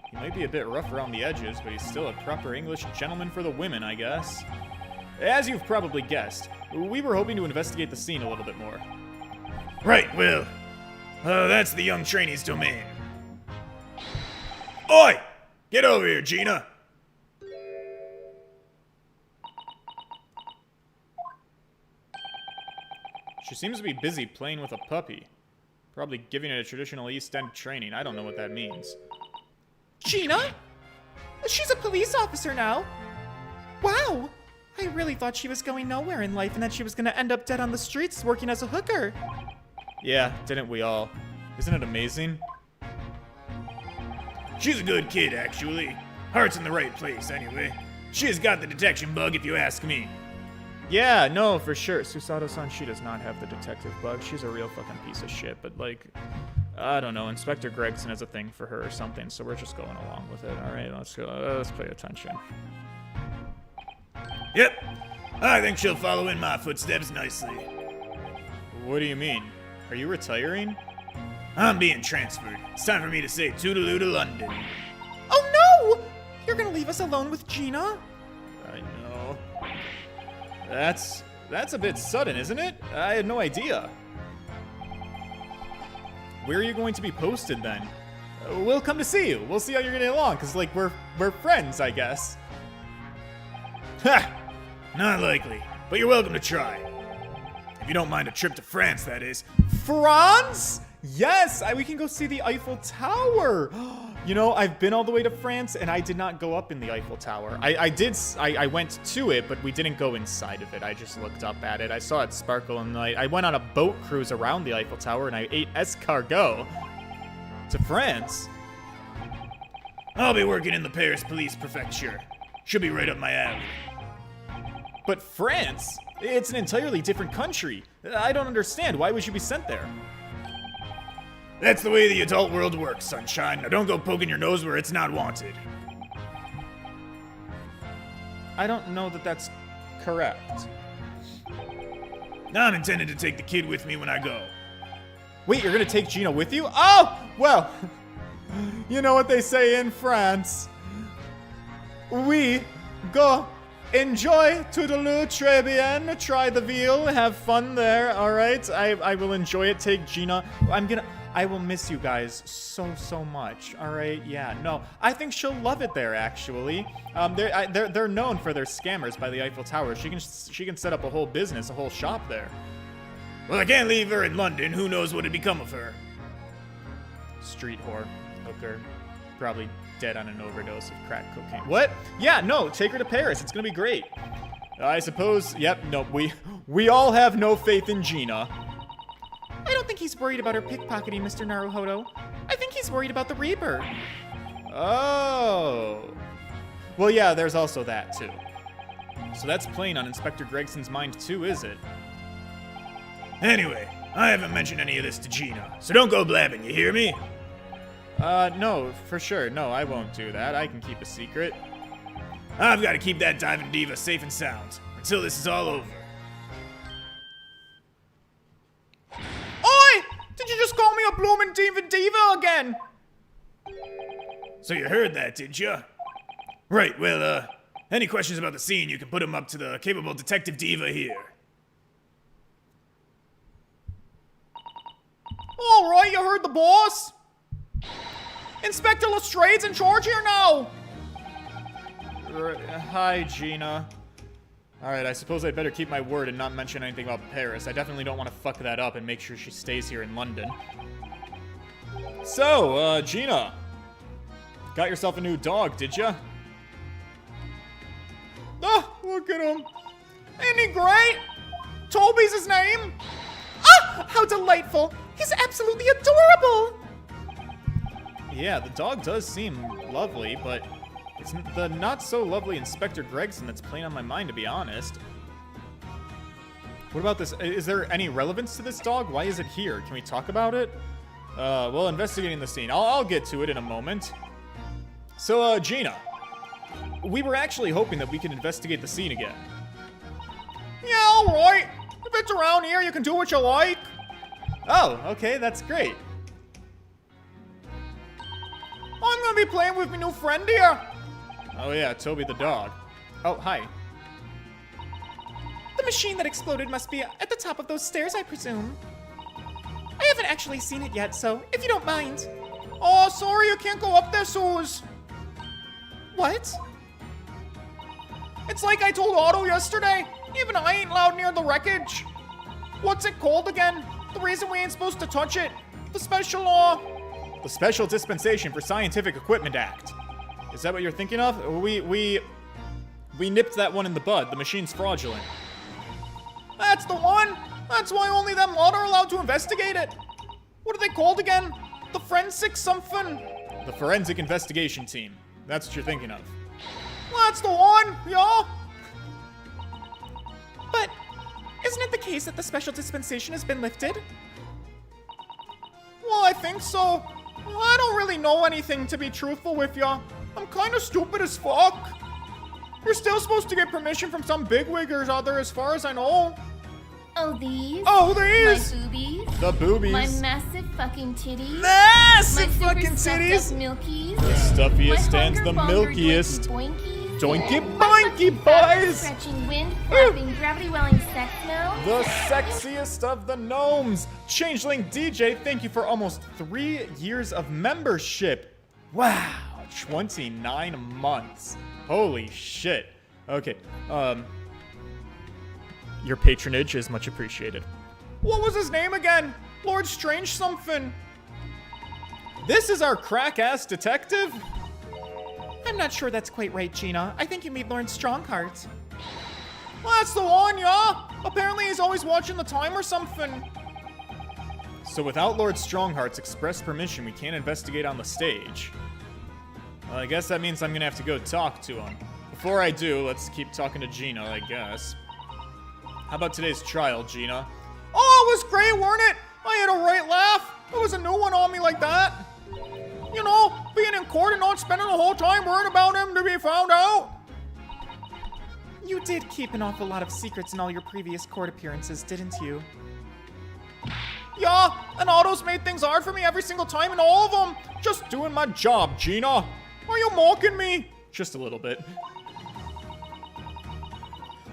He might be a bit rough around the edges, but he's still a proper English gentleman for the women, I guess. As you've probably guessed, we were hoping to investigate the scene a little bit more. Right, well, that's the young trainee's domain. Oi! Get over here, Gina. She seems to be busy playing with a puppy. Probably giving it a traditional East End training. I don't know what that means. Gina? She's a police officer now. Wow! I really thought she was going nowhere in life and that she was gonna end up dead on the streets working as a hooker. Yeah, didn't we all? Isn't it amazing? She's a good kid, actually. Heart's in the right place, anyway. She's got the detection bug, if you ask me. Yeah, no, for sure. Susato-san, she does not have the detective bug. She's a real fucking piece of shit, but like, I don't know, Inspector Gregson has a thing for her or something, so we're just going along with it. Alright, let's go, let's pay attention. Yep, I think she'll follow in my footsteps nicely. What do you mean? Are you retiring? I'm being transferred. It's time for me to say toodaloo to London. Oh no! You're gonna leave us alone with Gina? I know. That's a bit sudden, isn't it? I had no idea. Where are you going to be posted then? We'll come to see you. We'll see how you're getting along, because like we're friends, I guess. Ha! Not likely, but you're welcome to try. If you don't mind a trip to France, that is. France? Yes, we can go see the Eiffel Tower. You know, I've been all the way to France, and I did not go up in the Eiffel Tower. I went to it, but we didn't go inside of it. I just looked up at it. I saw it sparkle in the night. I went on a boat cruise around the Eiffel Tower, and I ate escargot to France. I'll be working in the Paris Police Prefecture. Should be right up my alley. But France? It's an entirely different country. I don't understand. Why would you be sent there? That's the way the adult world works, Sunshine. Now don't go poking your nose where it's not wanted. I don't know that that's correct. I'm intending to take the kid with me when I go. Wait, you're gonna take Gina with you? Oh! Well, you know what they say in France. We go enjoy toodaloo, très bien, try the veal, have fun there, alright? I will enjoy it, take Gina. I will miss you guys so much, alright? Yeah, no, I think she'll love it there, actually. They're known for their scammers by the Eiffel Tower. She can set up a whole business, a whole shop there. Well, I can't leave her in London. Who knows what'd become of her? Street whore, hooker, probably dead on an overdose of crack cocaine. What? Yeah, no, take her to Paris. It's gonna be great. I suppose, yep, no, we all have no faith in Gina. I don't think he's worried about her pickpocketing, Mr. Naruhodo. I think he's worried about the Reaper. Oh. Well, yeah, there's also that, too. So that's playing on Inspector Gregson's mind, too, is it? Anyway, I haven't mentioned any of this to Gina, so don't go blabbing, you hear me? No, for sure. No, I won't do that. I can keep a secret. I've got to keep that diving diva safe and sound until this is all over. Oi! Did you just call me a bloomin' diva again? So you heard that, did ya? Right, well, any questions about the scene, you can put them up to the capable detective diva here. All right, you heard the boss. Inspector Lestrade's in charge here now. Hi, Gina. Alright, I suppose I'd better keep my word and not mention anything about Paris. I definitely don't want to fuck that up and make sure she stays here in London. So, Gina, Got yourself a new dog, did ya? Oh, look at him. Ain't he great? Toby's his name. Ah, how delightful. He's absolutely adorable. Yeah, the dog does seem lovely, but it's the not-so-lovely Inspector Gregson that's playing on my mind, to be honest. What about this? Is there any relevance to this dog? Why is it here? Can we talk about it? Well, investigating the scene. I'll get to it in a moment. So, Gina, we were actually hoping that we could investigate the scene again. Yeah, alright. If it's around here, you can do what you like. Oh, okay, that's great. I'm gonna be playing with my new friend here. Oh yeah, Toby the dog. Oh, hi. The machine that exploded must be at the top of those stairs, I presume. I haven't actually seen it yet, so if you don't mind. Oh, sorry, you can't go up there, Suze. What? It's like I told Otto yesterday. Even I ain't allowed near the wreckage. What's it called again? The reason we ain't supposed to touch it? The special law. The Special Dispensation for Scientific Equipment Act. Is that what you're thinking of? We nipped that one in the bud. The machine's fraudulent. That's the one. That's why only them lot are allowed to investigate it. What are they called again? The forensic something? The Forensic Investigation Team. That's what you're thinking of. That's the one, yeah. But isn't it the case that the special dispensation has been lifted? Well, I think so. I don't really know anything, to be truthful with ya. I'm kind of stupid as fuck. You're still supposed to get permission from some bigwig or other, as far as I know. Oh, these? Oh, these! My boobies? The boobies. My massive fucking titties? Massive my fucking super titties! stuffed up milkies? The stuffiest my stands the hunger-bonger milkiest. Doinky Doinky My boinky, fucking fat, boys! stretching, wind-flapping, gravity-welling sex now? The sexiest of the gnomes. Changeling DJ, thank you for almost 3 years of membership. Wow, 29 months. Holy shit. Okay, your patronage is much appreciated. What was his name again? Lord Strange something. This is our crack-ass detective? I'm not sure that's quite right, Gina. I think you mean Lawrence Strongheart. Well, that's the one, yeah? Apparently he's always watching the time or something. So without Lord Strongheart's express permission, we can't investigate on the stage. Well, I guess that means I'm gonna have to go talk to him. Before I do, let's keep talking to Gina, I guess. How about today's trial, Gina? Oh, it was great, weren't it? I had a right laugh. It was a new one on me like that. You know, being in court and not spending the whole time worrying about him to be found out. You did keep an awful lot of secrets in all your previous court appearances, didn't you? Yeah, and Otto's made things hard for me every single time in all of them. Just doing my job, Gina. Are you mocking me? Just a little bit.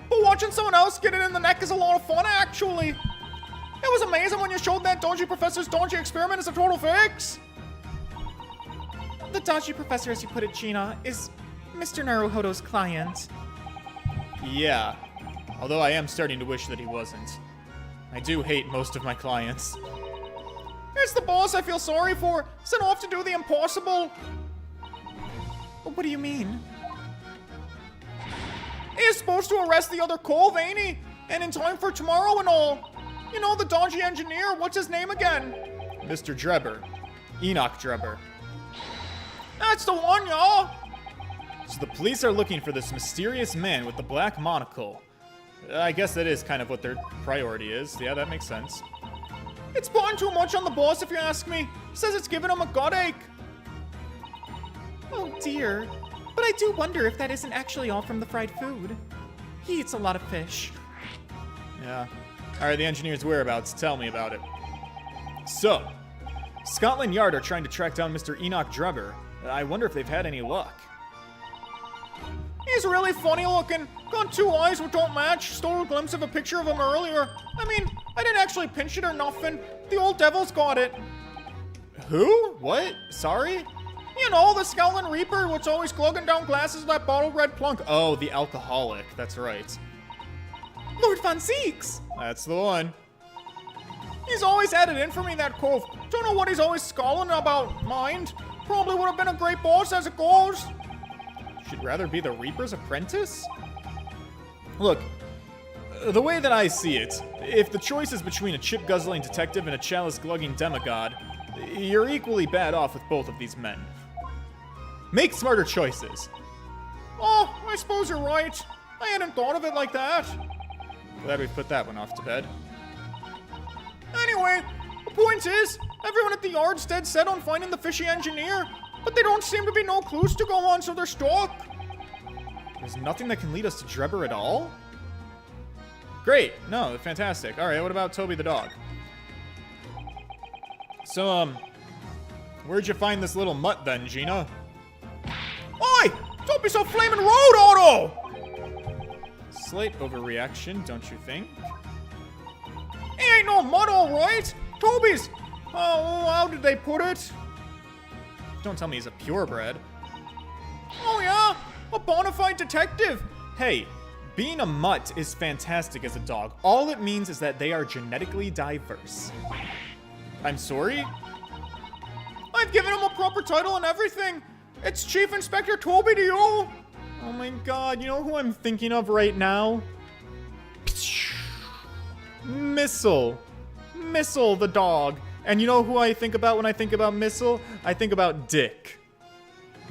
But watching someone else get it in the neck is a lot of fun, actually. It was amazing when you showed that dodgy professor's dodgy experiment as a total fix. The dodgy professor, as you put it, Gina, is Mr. Naruhodo's client. Yeah, although I am starting to wish that he wasn't. I do hate most of my clients. It's the boss I feel sorry for, sent off to do the impossible. What do you mean? He's supposed to arrest the other cove, ain't he? And in time for tomorrow and all. You know, the dodgy engineer, what's his name again? Mr. Drebber. Enoch Drebber. That's the one, y'all! So the police are looking for this mysterious man with the black monocle. I guess that is kind of what their priority is. Yeah, that makes sense. It's putting too much on the boss, if you ask me. He says it's giving him a gut ache. Oh dear. But I do wonder if that isn't actually all from the fried food. He eats a lot of fish. Yeah. Alright, the engineer's whereabouts. Tell me about it. So, Scotland Yard are trying to track down Mr. Enoch Drebber. I wonder if they've had any luck. He's really funny looking. Got 2 eyes which don't match. Stole a glimpse of a picture of him earlier. I mean, I didn't actually pinch it or nothing. The old devil's got it. Who? What? Sorry? You know, the Scowling Reaper, what's always glugging down glasses of that bottled red plunk. Oh, the alcoholic. That's right. Lord Von Zeeks! That's the one. He's always had it in for me, that cove. Don't know what he's always scowling about, mind. Probably would have been a great boss as it goes. Should rather be the Reaper's apprentice? Look, the way that I see it, if the choice is between a chip-guzzling detective and a chalice-glugging demigod, you're equally bad off with both of these men. Make smarter choices. Oh, I suppose you're right. I hadn't thought of it like that. Glad we put that one off to bed. Anyway, the point is, everyone at the yard's dead set on finding the fishy engineer, but they don't seem to be no clues to go on, so they're stuck. There's nothing that can lead us to Drebber at all? Great. No, fantastic. All right, what about Toby the dog? So, where'd you find this little mutt then, Gina? Oi! Don't be so flaming rude, Otto! Slight overreaction, don't you think? He ain't no mutt, all right. Toby's. Oh, how did they put it? Don't tell me he's a purebred. Oh yeah, a bona fide detective. Hey, being a mutt is fantastic as a dog. All it means is that they are genetically diverse. I'm sorry? I've given him a proper title and everything. It's Chief Inspector Toby to you. Oh my god, you know who I'm thinking of right now? Missile. Missile the dog. And you know who I think about when I think about Missile? I think about Dick.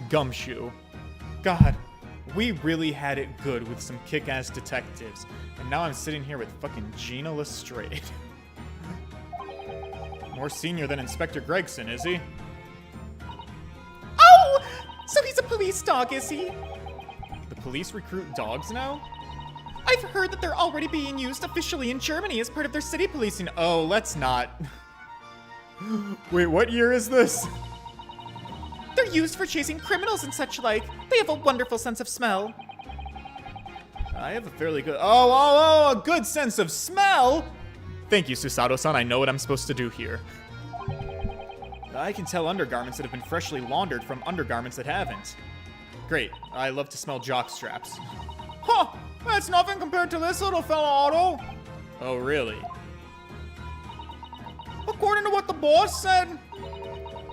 Gumshoe. God, we really had it good with some kick-ass detectives. And now I'm sitting here with fucking Gina Lestrade. More senior than Inspector Gregson, is he? Oh! So he's a police dog, is he? The police recruit dogs now? I've heard that they're already being used officially in Germany as part of their city policing. Oh, let's not. Wait, what year is this? They're used for chasing criminals and such like. They have a wonderful sense of smell. I have a fairly good... Oh, a good sense of smell? Thank you, Susato-san. I know what I'm supposed to do here. I can tell undergarments that have been freshly laundered from undergarments that haven't. Great. I love to smell jock straps. Huh! That's nothing compared to this little fella, Otto. Oh, really? According to what the boss said,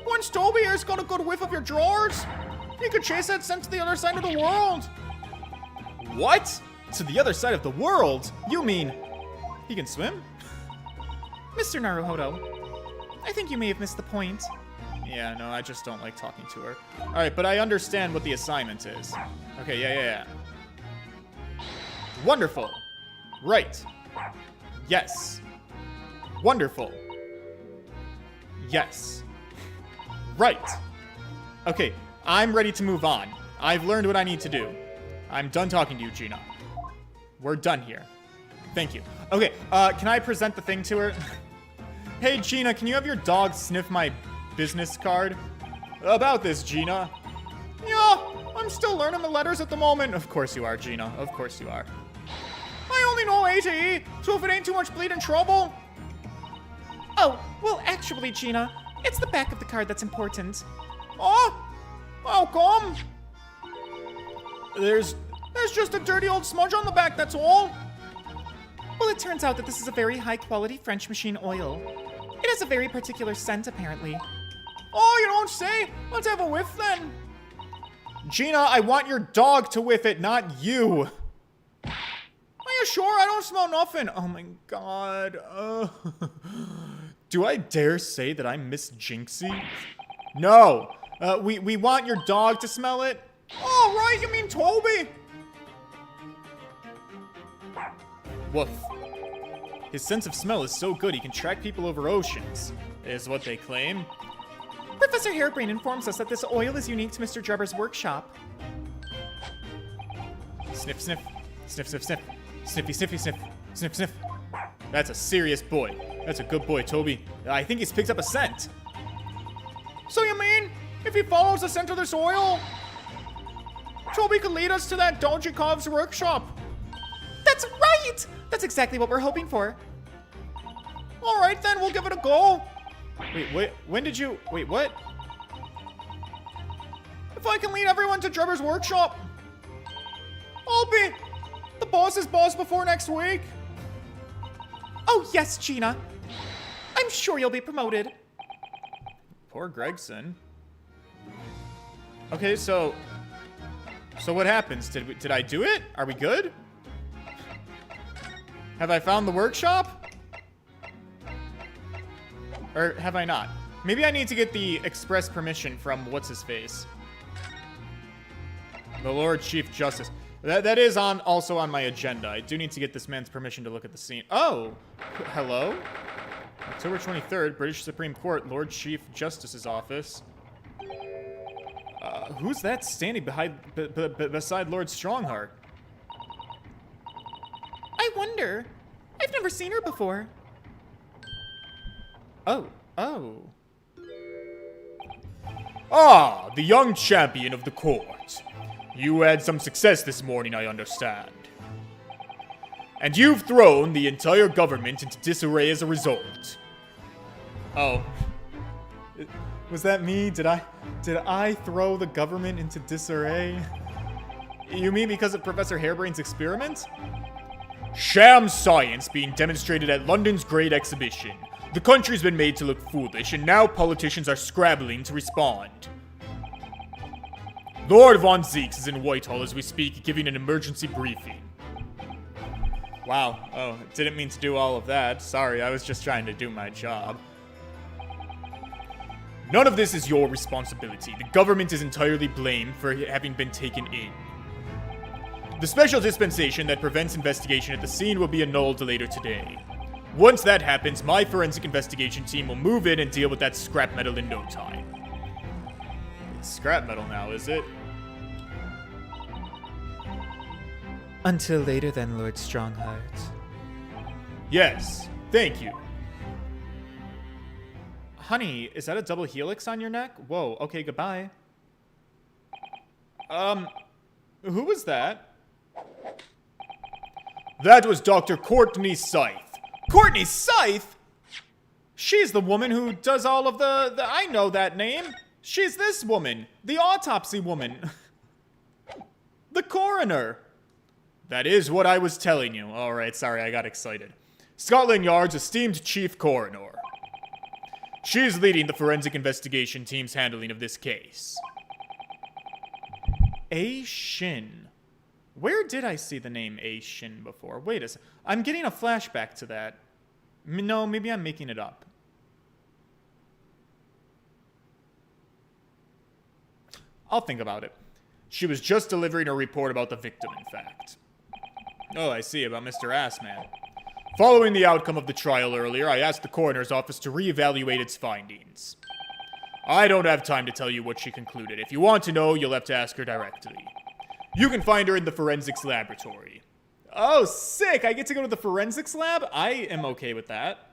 once Toby here's got a good whiff of your drawers, he could chase that scent to the other side of the world. What? To the other side of the world? You mean he can swim? Mr. Naruhodo, I think you may have missed the point. Yeah, no, I just don't like talking to her. All right, but I understand what the assignment is. Okay, yeah. Wonderful. Right. Yes. Wonderful. Yes. Right. Okay, I'm ready to move on. I've learned what I need to do. I'm done talking to you, Gina. We're done here. Thank you. Okay, can I present the thing to her? Hey, Gina, can you have your dog sniff my business card? About this, Gina. Yeah, I'm still learning the letters at the moment. Of course you are, Gina. Of course you are. I only know A to E, so if it ain't too much bleeding trouble. Oh, well, actually, Gina, it's the back of the card that's important. Oh? How come? There's just a dirty old smudge on the back, that's all. Well, it turns out that this is a very high-quality French machine oil. It has a very particular scent, apparently. Oh, you don't say? Let's have a whiff, then. Gina, I want your dog to whiff it, not you. Are you sure? I don't smell nothing. Oh, my God. Do I dare say that I'm Miss Jinxie? No. We want your dog to smell it. Oh, right, you mean Toby. Woof. His sense of smell is so good he can track people over oceans, is what they claim. Professor Hairbrain informs us that this oil is unique to Mr. Drebber's workshop. Sniff, sniff. Sniff, sniff, sniff. Sniffy, sniffy, sniff. Sniff, sniff. That's a serious boy. That's a good boy, Toby. I think he's picked up a scent. So you mean, if he follows the scent of this oil, Toby could lead us to that Doljikov's workshop? That's right! That's exactly what we're hoping for. All right, then, we'll give it a go. Wait, when did you... Wait, what? If I can lead everyone to Drebber's workshop, I'll be the boss's boss before next week. Oh, yes, Gina. I'm sure you'll be promoted. Poor Gregson. Okay, so what happens? Did I do it? Are we good? Have I found the workshop? Or have I not? Maybe I need to get the express permission from what's-his-face. The Lord Chief Justice. That is also on my agenda. I do need to get this man's permission to look at the scene. Oh! Hello? October 23rd, British Supreme Court, Lord Chief Justice's office. Who's that standing beside Lord Strongheart? I wonder. I've never seen her before. Oh. Ah, the young champion of the court. You had some success this morning, I understand. And you've thrown the entire government into disarray as a result. Oh. Was that me? Did I throw the government into disarray? You mean because of Professor Harebrain's experiment? Sham science being demonstrated at London's Great Exhibition. The country's been made to look foolish, and now politicians are scrabbling to respond. Lord Von Zeeks is in Whitehall as we speak, giving an emergency briefing. Wow. Oh, didn't mean to do all of that. Sorry, I was just trying to do my job. None of this is your responsibility. The government is entirely blamed for having been taken in. The special dispensation that prevents investigation at the scene will be annulled later today. Once that happens, my forensic investigation team will move in and deal with that scrap metal in no time. It's scrap metal now, is it? Until later then, Lord Strongheart. Yes, thank you. Honey, is that a double helix on your neck? Whoa, okay, goodbye. Who was that? That was Dr. Courtney Scythe. Courtney Scythe? She's the woman who does all of the I know that name. She's this woman. The autopsy woman. The coroner. That is what I was telling you. Alright, sorry, I got excited. Scotland Yard's esteemed chief coroner. She's leading the forensic investigation team's handling of this case. A. Shin. Where did I see the name A. Shin before? Wait a second. I'm getting a flashback to that. No, maybe I'm making it up. I'll think about it. She was just delivering a report about the victim, in fact. Oh, I see, about Mr. Assman. Following the outcome of the trial earlier, I asked the coroner's office to reevaluate its findings. I don't have time to tell you what she concluded. If you want to know, you'll have to ask her directly. You can find her in the forensics laboratory. Oh, sick! I get to go to the forensics lab? I am okay with that.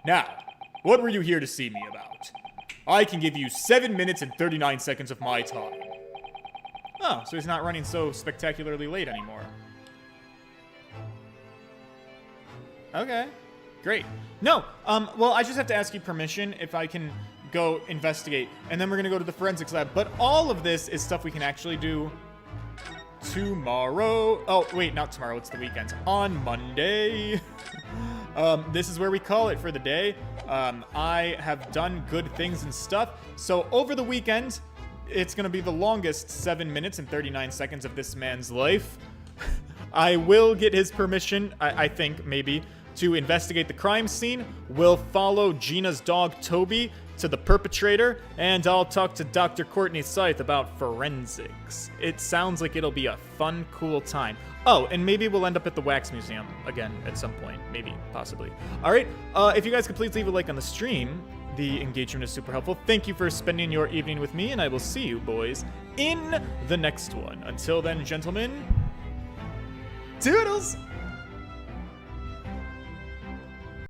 Now, what were you here to see me about? I can give you 7 minutes and 39 seconds of my time. Oh, so he's not running so spectacularly late anymore. Okay, great. No, well, I just have to ask you permission if I can go investigate, and then we're gonna go to the forensics lab. But all of this is stuff we can actually do tomorrow. Oh, wait, not tomorrow, it's the weekend. On Monday. This is where we call it for the day. I have done good things and stuff, so over the weekend, it's gonna be the longest 7 minutes and 39 seconds of this man's life. I will get his permission, I think, maybe, to investigate the crime scene. We'll follow Gina's dog, Toby, to the perpetrator, and I'll talk to Dr. Courtney Scythe about forensics. It sounds like it'll be a fun, cool time. Oh, and maybe we'll end up at the Wax Museum again at some point. Maybe, possibly. All right, if you guys could please leave a like on the stream. The engagement is super helpful. Thank you for spending your evening with me, and I will see you, boys, in the next one. Until then, gentlemen, toodles!